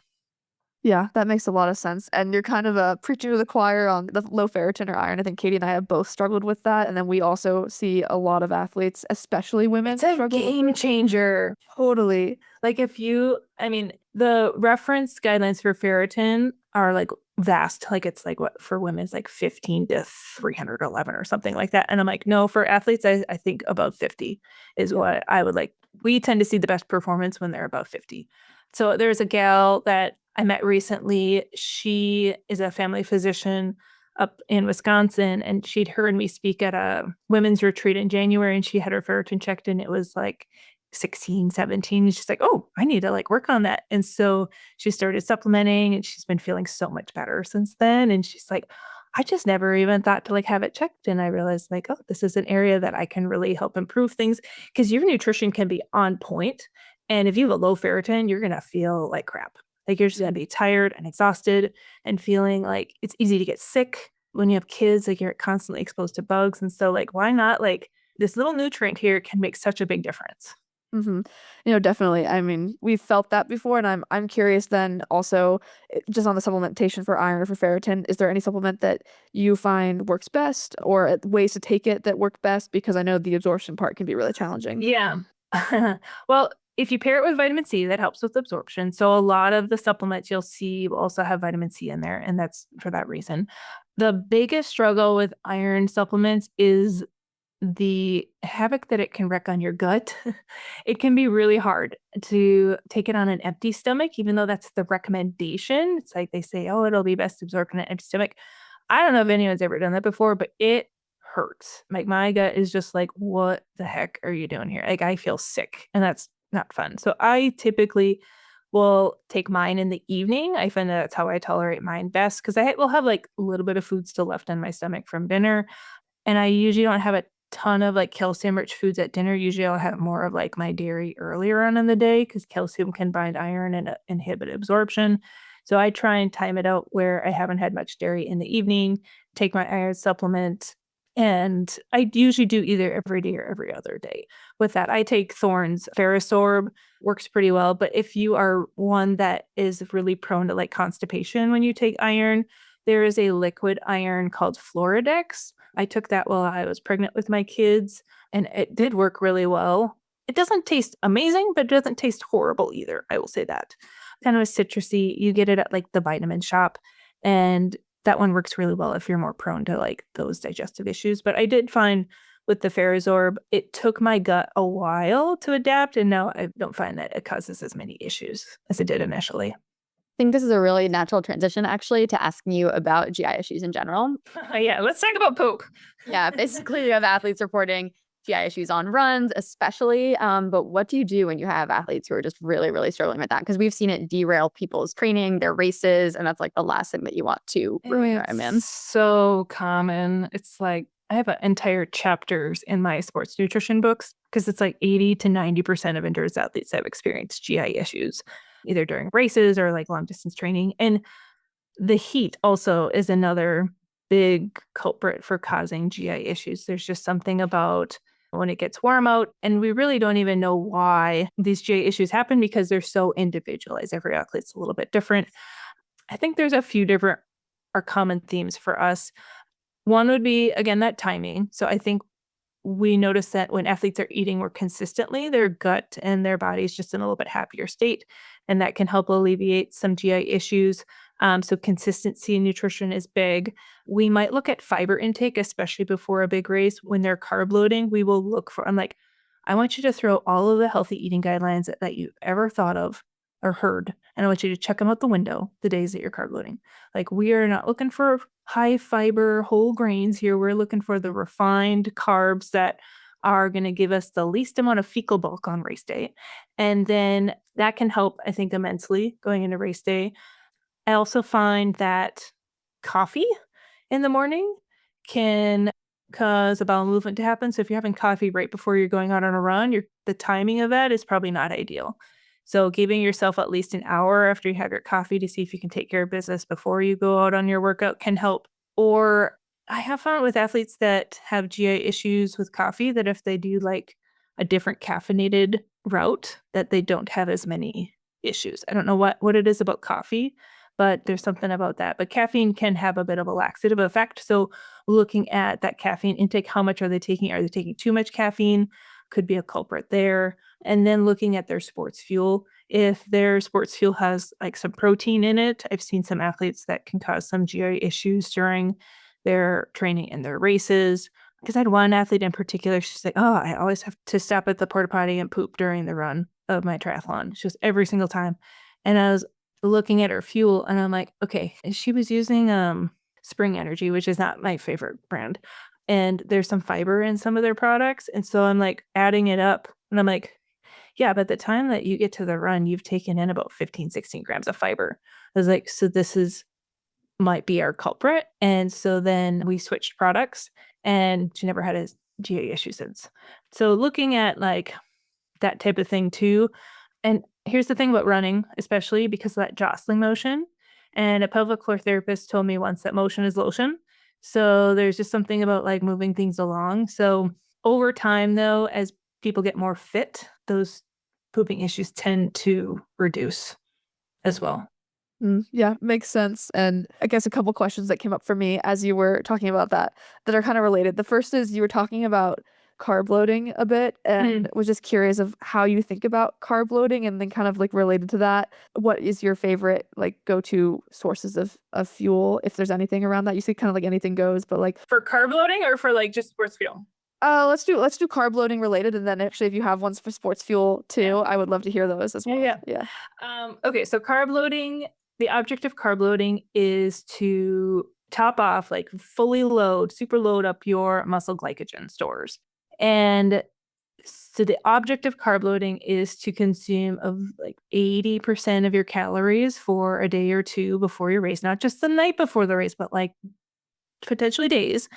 Yeah, that makes a lot of sense. And you're kind of preaching to the choir on the low ferritin or iron. I think Katie and I have both struggled with that. And then we also see a lot of athletes, especially women, It's a struggle with game it. changer. Totally. Like the reference guidelines for ferritin are like vast. Like it's like what for women is like 15 to 311 or something like that. And I'm like, no, for athletes, I think above 50 is what I would like. We tend to see the best performance when they're above 50. So there's a gal that I met recently. She is a family physician up in Wisconsin, and she'd heard me speak at a women's retreat in January, and she had her ferritin checked, and it was like 16, 17. And she's like, oh, I need to like work on that. And so she started supplementing, and she's been feeling so much better since then. And she's like, I just never even thought to like have it checked. And I realized like, oh, this is an area that I can really help improve things because your nutrition can be on point. And if you have a low ferritin, you're going to feel like crap. Like you're just going to be tired and exhausted and feeling like it's easy to get sick when you have kids, like you're constantly exposed to bugs. And so like, why not like this little nutrient here can make such a big difference. Hmm. Definitely. I mean, we've felt that before, and I'm curious then also just on the supplementation for iron or for ferritin, is there any supplement that you find works best or ways to take it that work best? Because I know the absorption part can be really challenging. Yeah. Well, if you pair it with vitamin C, that helps with absorption. So a lot of the supplements you'll see will also have vitamin C in there, and that's for that reason. The biggest struggle with iron supplements is the havoc that it can wreak on your gut. It can be really hard to take it on an empty stomach, even though that's the recommendation. It's like they say, oh, it'll be best absorbed on an empty stomach. I don't know if anyone's ever done that before, but it hurts. Like my gut is just like, what the heck are you doing here? Like I feel sick and that's not fun. So I typically will take mine in the evening. I find that that's how I tolerate mine best because I will have like a little bit of food still left in my stomach from dinner. And I usually don't have a ton of like calcium rich foods at dinner. Usually I'll have more of like my dairy earlier on in the day because calcium can bind iron and inhibit absorption. So I try and time it out where I haven't had much dairy in the evening, take my iron supplement. And I usually do either every day or every other day. With that, I take Thorne's Ferrosorb, works pretty well. But if you are one that is really prone to like constipation when you take iron, there is a liquid iron called Floridex. I took that while I was pregnant with my kids, and it did work really well. It doesn't taste amazing, but it doesn't taste horrible either. I will say that. Kind of a citrusy. You get it at like the vitamin shop, and that one works really well if you're more prone to like those digestive issues. But I did find with the Ferrosorb, it took my gut a while to adapt, and now I don't find that it causes as many issues as it did initially. Think this is a really natural transition actually to asking you about GI issues in general. Yeah, let's talk about poop. Yeah, basically you have athletes reporting GI issues on runs, especially. But what do you do when you have athletes who are just really, really struggling with that? Because we've seen it derail people's training, their races, and that's like the last thing that you want to ruin. I mean, It's so common. It's like I have entire chapters in my sports nutrition books because it's like 80 to 90% of endurance athletes have experienced GI issues, either during races or like long distance training. And the heat also is another big culprit for causing GI issues. There's just something about when it gets warm out, and we really don't even know why these GI issues happen because they're so individualized. Every athlete's a little bit different. I think there's a few different or common themes for us. One would be, again, that timing. So I think we notice that when athletes are eating more consistently, their gut and their body is just in a little bit happier state, and that can help alleviate some GI issues. So consistency in nutrition is big. We might look at fiber intake, especially before a big race. When they're carb loading, we will look for, I'm like, I want you to throw all of the healthy eating guidelines that you've ever thought of or heard, and I want you to check them out the window the days that you're carb loading. Like we are not looking for high fiber whole grains here. We're looking for the refined carbs that are going to give us the least amount of fecal bulk on race day. And then that can help, I think, immensely going into race day. I also find that coffee in the morning can cause a bowel movement to happen. So if you're having coffee right before you're going out on a run, the timing of that is probably not ideal. So giving yourself at least an hour after you have your coffee to see if you can take care of business before you go out on your workout can help. Or I have found with athletes that have GI issues with coffee that if they do like a different caffeinated route, that they don't have as many issues. I don't know what it is about coffee, but there's something about that. But caffeine can have a bit of a laxative effect. So looking at that caffeine intake, how much are they taking? Are they taking too much caffeine? Could be a culprit there. And then looking at their sports fuel. If their sports fuel has like some protein in it, I've seen some athletes that can cause some GI issues during their training and their races. Because I had one athlete in particular, she's like, oh, I always have to stop at the porta potty and poop during the run of my triathlon. She was every single time. And I was looking at her fuel and I'm like, okay, and she was using Spring Energy, which is not my favorite brand. And there's some fiber in some of their products. And so I'm like adding it up and I'm like, yeah, but the time that you get to the run, you've taken in about 15, 16 grams of fiber. I was like, so this is might be our culprit. And so then we switched products and she never had a GA issue since. So looking at like that type of thing too. And here's the thing about running, especially because of that jostling motion. And a pelvic floor therapist told me once that motion is lotion. So there's just something about like moving things along. So over time, though, as people get more fit, those pooping issues tend to reduce as well. Yeah, makes sense. And I guess a couple questions that came up for me as you were talking about that are kind of related. The first is you were talking about carb loading a bit and was just curious of how you think about carb loading, and then kind of like related to that, what is your favorite like go-to sources of fuel, if there's anything around that? You said kind of like anything goes, but like For carb loading or for like just sports fuel? let's do carb loading related, and then actually if you have ones for sports fuel too, I would love to hear those as well. Yeah. Okay, so carb loading, the object of carb loading is to top off, like fully load, super load up your muscle glycogen stores. And so the object of carb loading is to consume of like 80% of your calories for a day or two before your race, not just the night before the race, but like potentially days.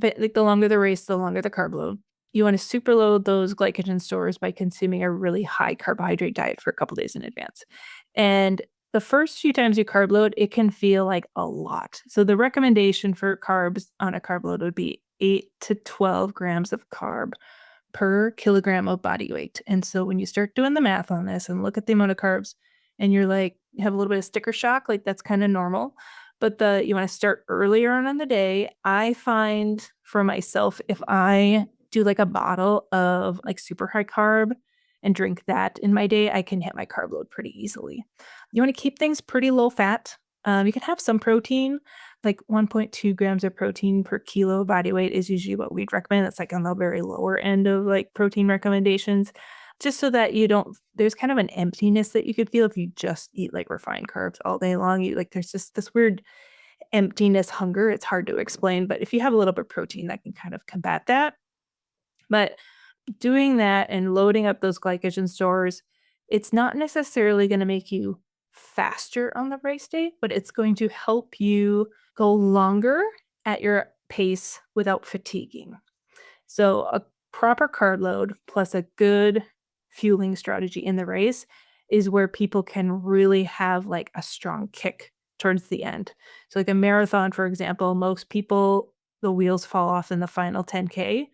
Like the longer the race, the longer the carb load. You want to super load those glycogen stores by consuming a really high carbohydrate diet for a couple days in advance. And the first few times you carb load, it can feel like a lot. So the recommendation for carbs on a carb load would be 8 to 12 grams of carb per kilogram of body weight. And so when you start doing the math on this and look at the amount of carbs and you're like, you have a little bit of sticker shock, like that's kind of normal. But you want to start earlier on in the day. I find for myself, if I do like a bottle of like super high carb and drink that in my day, I can hit my carb load pretty easily. You want to keep things pretty low fat. You can have some protein, like 1.2 grams of protein per kilo of body weight is usually what we'd recommend. That's like on the very lower end of like protein recommendations, just so that you don't, there's kind of an emptiness that you could feel if you just eat like refined carbs all day long. You like, there's just this weird emptiness, hunger. It's hard to explain, but if you have a little bit of protein, that can kind of combat that. But doing that and loading up those glycogen stores, it's not necessarily going to make you faster on the race day, but it's going to help you go longer at your pace without fatiguing. So a proper carb load plus a good fueling strategy in the race is where people can really have like a strong kick towards the end. So like a marathon, for example, most people, the wheels fall off in the final 10K.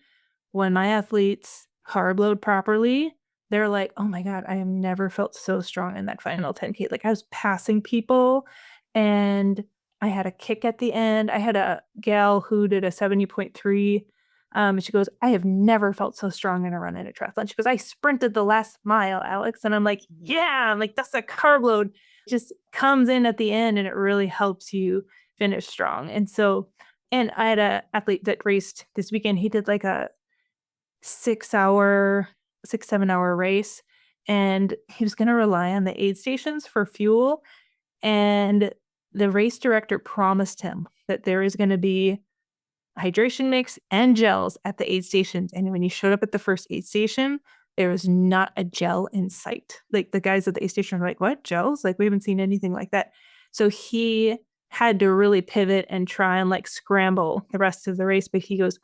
When my athletes carb load properly, they're like, oh my God, I have never felt so strong in that final 10K. Like I was passing people and I had a kick at the end. I had a gal who did a 70.3. She goes, I have never felt so strong in a run in a triathlon. She goes, I sprinted the last mile, Alex. And I'm like, yeah, I'm like, that's a carb load. It just comes in at the end and it really helps you finish strong. And so, and I had an athlete that raced this weekend. He did like a 7 hour race. And he was going to rely on the aid stations for fuel. And the race director promised him that there is going to be hydration mix and gels at the aid stations. And when he showed up at the first aid station, there was not a gel in sight. Like the guys at the aid station were like, what, gels? Like we haven't seen anything like that. So he had to really pivot and try and like scramble the rest of the race. But he goes,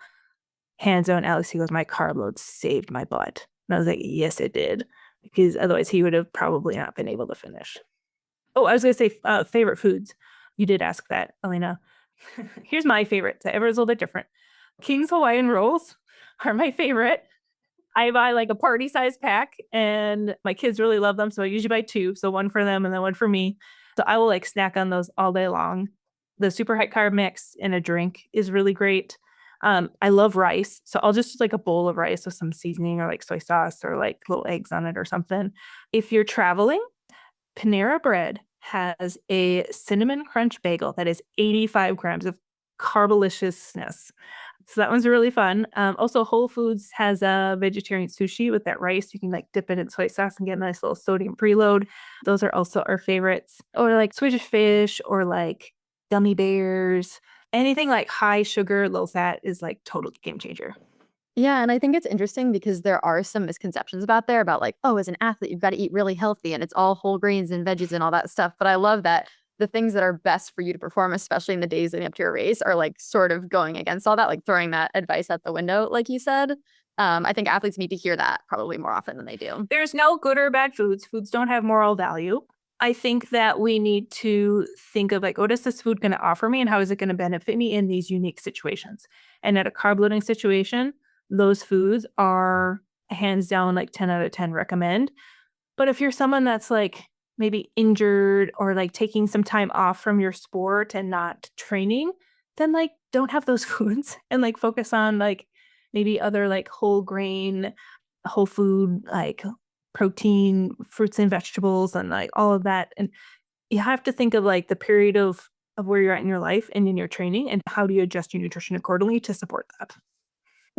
hands down, Alex, he goes, my carb load saved my butt. And I was like, yes, it did. Because otherwise he would have probably not been able to finish. Oh, I was going to say favorite foods. You did ask that, Elena. Here's my favorite. Everyone's a little bit different. King's Hawaiian rolls are my favorite. I buy like a party size pack and my kids really love them. So I usually buy two. So one for them and then one for me. So I will like snack on those all day long. The super high carb mix in a drink is really great. I love rice. So I'll just like a bowl of rice with some seasoning or like soy sauce or like little eggs on it or something. If you're traveling, Panera Bread has a cinnamon crunch bagel that is 85 grams of carboliciousness. So that one's really fun. Also, Whole Foods has a vegetarian sushi with that rice. You can like dip it in soy sauce and get a nice little sodium preload. Those are also our favorites. Or like Swedish fish or like gummy bears. Anything like high sugar, low fat is like total game changer. Yeah, and I think it's interesting because there are some misconceptions about like, oh, as an athlete, you've got to eat really healthy and it's all whole grains and veggies and all that stuff. But I love that the things that are best for you to perform, especially in the days leading up to your race, are like sort of going against all that, like throwing that advice out the window, like you said. I think athletes need to hear that probably more often than they do. There's no good or bad foods. Foods don't have moral value. I think that we need to think of like, what is this food going to offer me and how is it going to benefit me in these unique situations? And at a carb loading situation, those foods are hands down like 10 out of 10 recommend. But if you're someone that's like maybe injured or like taking some time off from your sport and not training, then like don't have those foods and like focus on like maybe other like whole grain, whole food, like protein, fruits and vegetables and like all of that. And you have to think of like the period of where you're at in your life and in your training and how do you adjust your nutrition accordingly to support that.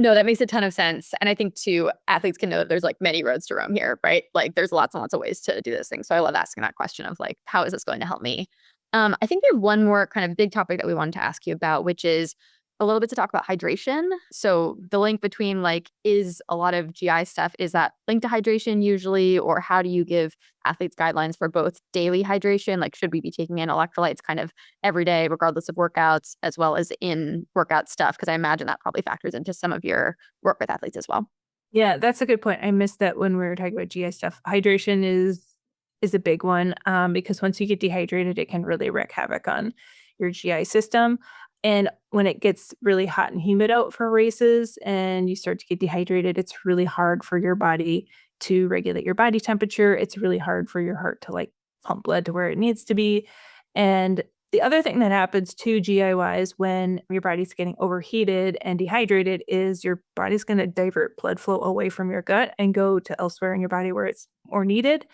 No, that makes a ton of sense. And I think too, athletes can know that there's like many roads to Rome here, right? Like there's lots and lots of ways to do this thing. So I love asking that question of like, how is this going to help me? I think there's one more kind of big topic that we wanted to ask you about, which is a little bit to talk about hydration. So the link between like, is a lot of GI stuff, is that linked to hydration usually, or how do you give athletes guidelines for both daily hydration? Like, should we be taking in electrolytes kind of every day, regardless of workouts, as well as in workout stuff? Because I imagine that probably factors into some of your work with athletes as well. Yeah, that's a good point. I missed that when we were talking about GI stuff. Hydration is a big one because once you get dehydrated, it can really wreak havoc on your GI system. And when it gets really hot and humid out for races and you start to get dehydrated, it's really hard for your body to regulate your body temperature. It's really hard for your heart to like pump blood to where it needs to be. And the other thing that happens too, GI wise, when your body's getting overheated and dehydrated is your body's going to divert blood flow away from your gut and go to elsewhere in your body where it's more needed.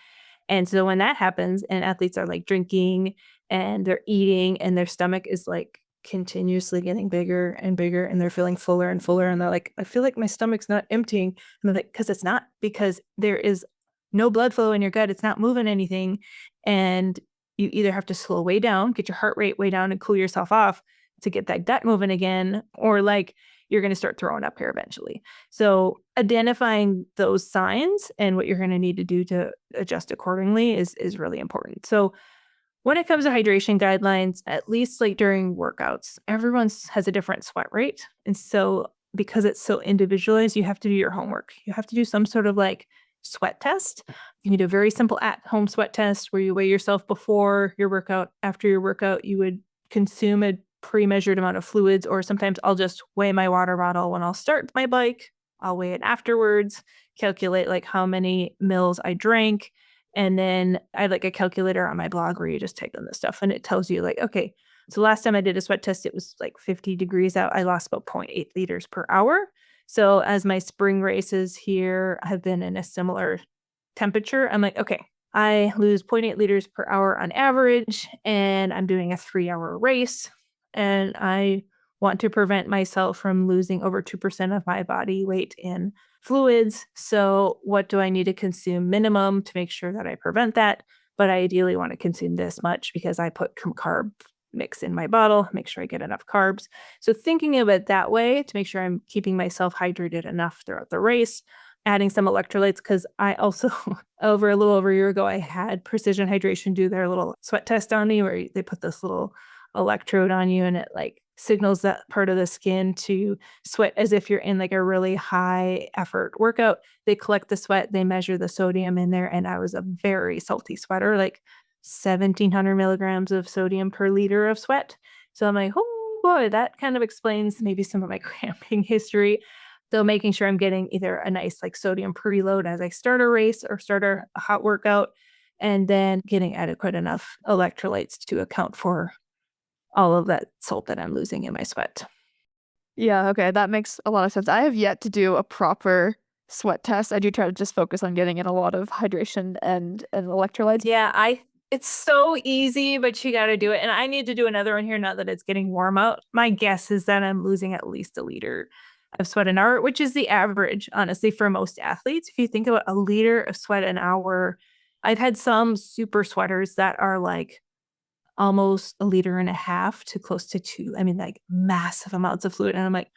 And so when that happens and athletes are like drinking and they're eating and their stomach is like continuously getting bigger and bigger and they're feeling fuller and fuller and they're like, I feel like my stomach's not emptying. And they're like, because it's not, because there is no blood flow in your gut. It's not moving anything. And you either have to slow way down, get your heart rate way down and cool yourself off to get that gut moving again, or like you're going to start throwing up here eventually. So identifying those signs and what you're going to need to do to adjust accordingly is really important. So when it comes to hydration guidelines, at least like during workouts, everyone has a different sweat rate. And so because it's so individualized, you have to do your homework. You have to do some sort of like sweat test. You can do a very simple at-home sweat test where you weigh yourself before your workout. After your workout, you would consume a pre-measured amount of fluids, or sometimes I'll just weigh my water bottle when I'll start my bike. I'll weigh it afterwards, calculate like how many mils I drank. And then I had like a calculator on my blog where you just type in this stuff and it tells you like, okay, so last time I did a sweat test, it was like 50 degrees out. I lost about 0.8 liters per hour. So as my spring races here have been in a similar temperature, I'm like, okay, I lose 0.8 liters per hour on average, and I'm doing a 3-hour race. And I want to prevent myself from losing over 2% of my body weight in fluids. So what do I need to consume minimum to make sure that I prevent that? But I ideally want to consume this much because I put some carb mix in my bottle, make sure I get enough carbs. So thinking of it that way to make sure I'm keeping myself hydrated enough throughout the race, adding some electrolytes, because I also, a little over a year ago, I had Precision Hydration do their little sweat test on me where they put this little electrode on you and it like signals that part of the skin to sweat as if you're in like a really high effort workout. They collect the sweat, they measure the sodium in there, and I was a very salty sweater, like 1,700 milligrams of sodium per liter of sweat. So I'm like, oh boy, that kind of explains maybe some of my cramping history. So making sure I'm getting either a nice like sodium preload as I start a race or start a hot workout, and then getting adequate enough electrolytes to account for all of that salt that I'm losing in my sweat. Yeah, okay, that makes a lot of sense. I have yet to do a proper sweat test. I do try to just focus on getting in a lot of hydration and electrolytes. Yeah, it's so easy, but you got to do it. And I need to do another one here now that it's getting warm out. My guess is that I'm losing at least a liter of sweat an hour, which is the average, honestly, for most athletes. If you think about a liter of sweat an hour, I've had some super sweaters that are like almost a liter and a half to close to 2. I mean, like massive amounts of fluid. And I'm like,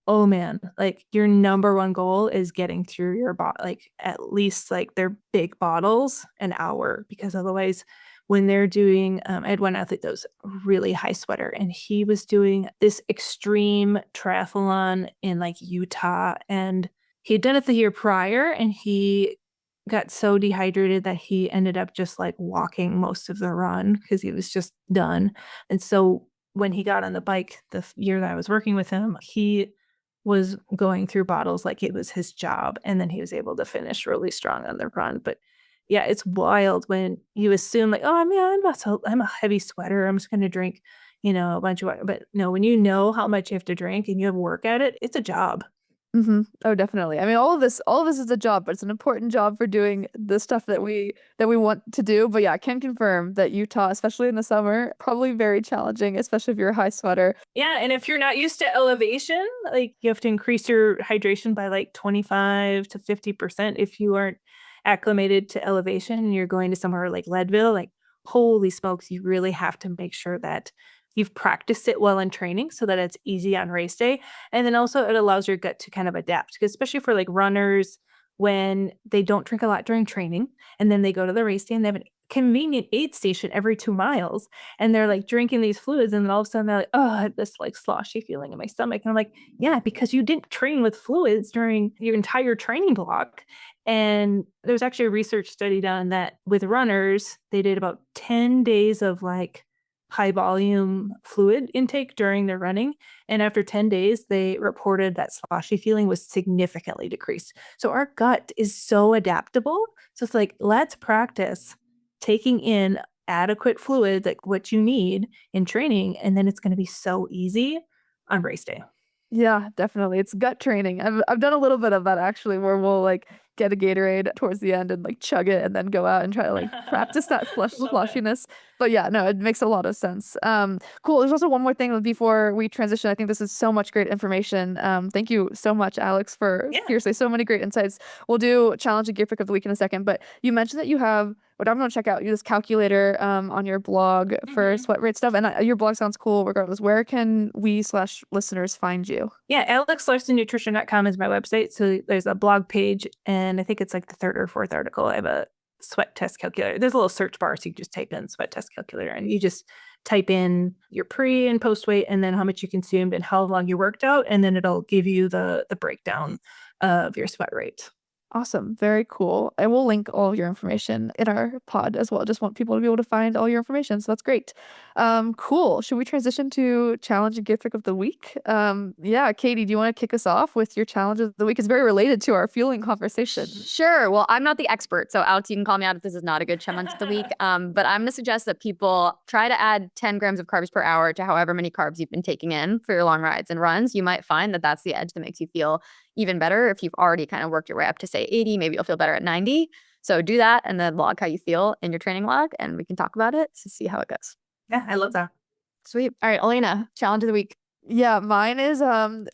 oh man, like your number one goal is getting through your body, like at least like their big bottles an hour, because otherwise when they're doing, I had one athlete that was a really high sweater and he was doing this extreme triathlon in like Utah, and he'd done it the year prior and he got so dehydrated that he ended up just like walking most of the run because he was just done. And so when he got on the bike year that I was working with him, he was going through bottles like it was his job, and then he was able to finish really strong on the run. But yeah, it's wild when you assume like, oh, I mean, I'm a heavy sweater. I'm just going to drink, a bunch of water. But no, when you know how much you have to drink and you have work at it, it's a job. Oh, definitely. I mean, all of this is a job, but it's an important job for doing the stuff that we want to do. But yeah, I can confirm that Utah, especially in the summer, probably very challenging, especially if you're a high sweater. Yeah, and if you're not used to elevation, like you have to increase your hydration by like 25 to 50% if you aren't acclimated to elevation and you're going to somewhere like Leadville, like holy smokes, you really have to make sure that you've practiced it well in training so that it's easy on race day. And then also it allows your gut to kind of adapt, because especially for like runners, when they don't drink a lot during training and then they go to the race day and they have a convenient aid station every 2 miles, and they're like drinking these fluids, and then all of a sudden they're like, oh, I have this like sloshy feeling in my stomach. And I'm like, yeah, because you didn't train with fluids during your entire training block. And there's actually a research study done that with runners, they did about 10 days of like high volume fluid intake during their running. And after 10 days, they reported that sloshy feeling was significantly decreased. So our gut is so adaptable. So it's like, let's practice taking in adequate fluid, like what you need in training, and then it's going to be so easy on race day. Yeah, definitely. It's gut training. I've done a little bit of that actually, where we'll like get a Gatorade towards the end and like chug it and then go out and try to like practice that Love that. flushiness. But yeah, no, it makes a lot of sense. Cool. There's also one more thing before we transition. I think this is so much great information. Thank you so much, Alex, for Yeah. seriously so many great insights. We'll do challenge and gear pick of the week in a second, but you mentioned that you have what I'm going to check out this calculator on your blog for Mhm. sweat rate stuff, and your blog sounds cool regardless. Where can we/listeners find you? Yeah, alexlarsonnutrition.com is my website. So there's a blog page, and I think it's like the third or fourth article. I have a sweat test calculator. There's a little search bar, so you just type in sweat test calculator, and you just type in your pre and post weight, and then how much you consumed and how long you worked out, and then it'll give you the breakdown of your sweat rate. Awesome. Very cool. I will link all of your information in our pod as well. Just want people to be able to find all your information. So that's great. Cool. Should we transition to challenge and gift pick of the week? Yeah, Katie, do you want to kick us off with your challenge of the week? It's very related to our fueling conversation. Sure. Well, I'm not the expert, so Alex, you can call me out if this is not a good challenge of the week. But I'm going to suggest that people try to add 10 grams of carbs per hour to however many carbs you've been taking in for your long rides and runs. You might find that that's the edge that makes you feel even better. If you've already kind of worked your way up to say 80, maybe you'll feel better at 90. So do that and then log how you feel in your training log, and we can talk about it to see how it goes. Yeah, I love that. Sweet. All right, Elena, challenge of the week. Yeah, mine is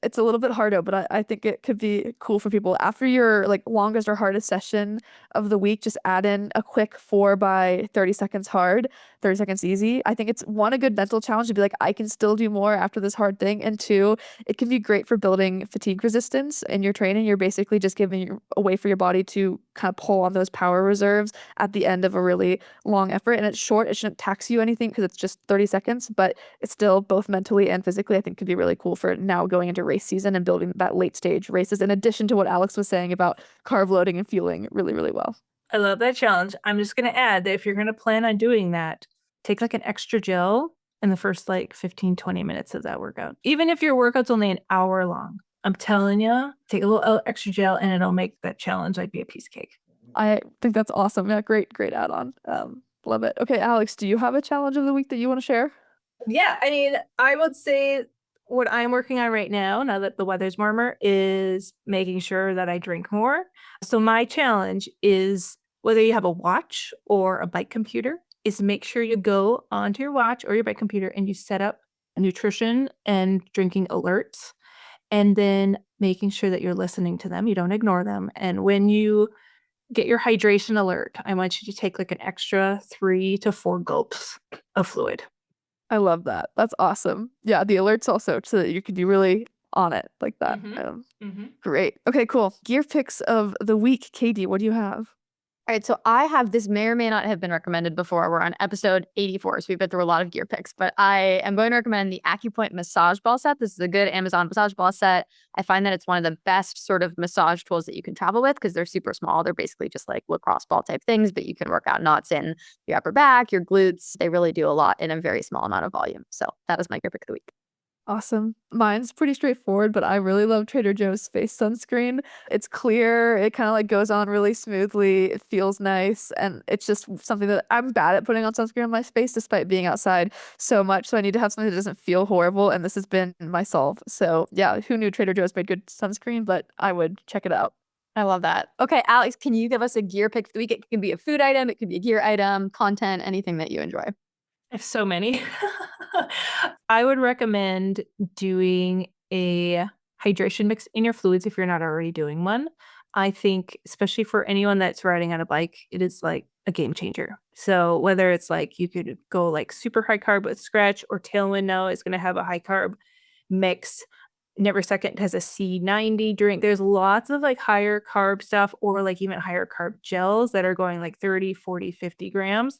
it's a little bit harder, but I think it could be cool for people. After your like longest or hardest session of the week, just add in a quick 4 by 30 seconds hard, 30 seconds easy. I think it's one, a good mental challenge to be like, I can still do more after this hard thing. And two, it can be great for building fatigue resistance in your training. You're basically just giving a way for your body to kind of pull on those power reserves at the end of a really long effort. And it's short, it shouldn't tax you anything because it's just 30 seconds, but it's still both mentally and physically, I think could be really cool for now going into race season and building that late stage races, in addition to what Alex was saying about carb loading and fueling really, really well. I love that challenge. I'm just going to add that if you're going to plan on doing that, take like an extra gel in the first like 15, 20 minutes of that workout. Even if your workout's only an hour long, I'm telling you, take a little extra gel and it'll make that challenge like be a piece of cake. I think that's awesome. Yeah, great add-on. Love it. Okay, Alex, do you have a challenge of the week that you want to share? Yeah, I mean, I would say what I'm working on right now that the weather's warmer, is making sure that I drink more. So my challenge is, whether you have a watch or a bike computer, is make sure you go onto your watch or your bike computer and you set up nutrition and drinking alerts, and then making sure that you're listening to them. You don't ignore them. And when you get your hydration alert, I want you to take like an extra 3 to 4 gulps of fluid. I love that. That's awesome. Yeah, the alerts also so that you can be really on it like that. Great. Okay, cool. Gear picks of the week. Katie, what do you have? All right, so I have, this may or may not have been recommended before. We're on episode 84, so we've been through a lot of gear picks, but I am going to recommend the AcuPoint massage ball set. This is a good Amazon massage ball set. I find that it's one of the best sort of massage tools that you can travel with because they're super small. They're basically just like lacrosse ball type things, but you can work out knots in your upper back, your glutes. They really do a lot in a very small amount of volume. So that is my gear pick of the week. Awesome. Mine's pretty straightforward, but I really love Trader Joe's face sunscreen. It's clear. It kind of like goes on really smoothly. It feels nice. And it's just something that I'm bad at putting on sunscreen on my face despite being outside so much. So I need to have something that doesn't feel horrible. And this has been my solve. So yeah, who knew Trader Joe's made good sunscreen, but I would check it out. I love that. Okay, Alex, can you give us a gear pick of the week? It can be a food item, it could be a gear item, content, anything that you enjoy. I have so many. I would recommend doing a hydration mix in your fluids if you're not already doing one. I think, especially for anyone that's riding on a bike, it is like a game changer. So whether it's like you could go like super high carb with Scratch, or Tailwind now is going to have a high carb mix. Never Second has a C90 drink. There's lots of like higher carb stuff, or like even higher carb gels that are going like 30, 40, 50 grams.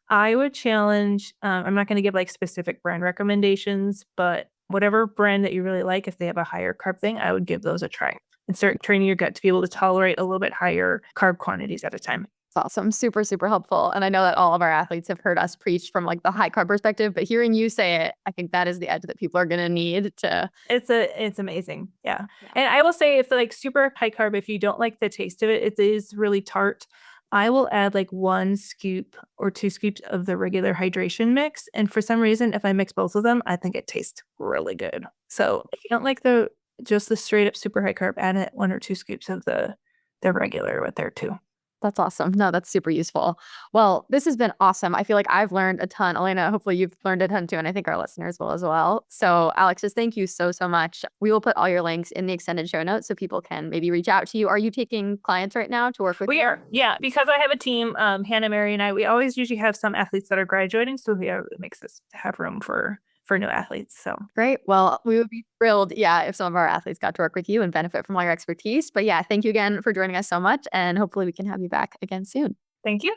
I would challenge, I'm not going to give like specific brand recommendations, but whatever brand that you really like, if they have a higher carb thing, I would give those a try and start training your gut to be able to tolerate a little bit higher carb quantities at a time. It's awesome. Super, super helpful. And I know that all of our athletes have heard us preach from like the high carb perspective, but hearing you say it, I think that is the edge that people are going to need to. It's amazing. Yeah. And I will say, if like super high carb, if you don't like the taste of it, it is really tart. I will add like 1 scoop or 2 scoops of the regular hydration mix. And for some reason, if I mix both of them, I think it tastes really good. So if you don't like just the straight up super high carb, add it 1 or 2 scoops of the regular with there too. That's awesome. No, that's super useful. Well, this has been awesome. I feel like I've learned a ton. Elena, hopefully you've learned a ton too. And I think our listeners will as well. So Alex, just thank you so, so much. We will put all your links in the extended show notes so people can maybe reach out to you. Are you taking clients right now to work with? We are. Yeah. Because I have a team, Hannah, Mary, and I, we always usually have some athletes that are graduating. So yeah, it makes us have room for new athletes. So great. Well, we would be thrilled, yeah, if some of our athletes got to work with you and benefit from all your expertise. But yeah, thank you again for joining us so much. And hopefully we can have you back again soon. Thank you.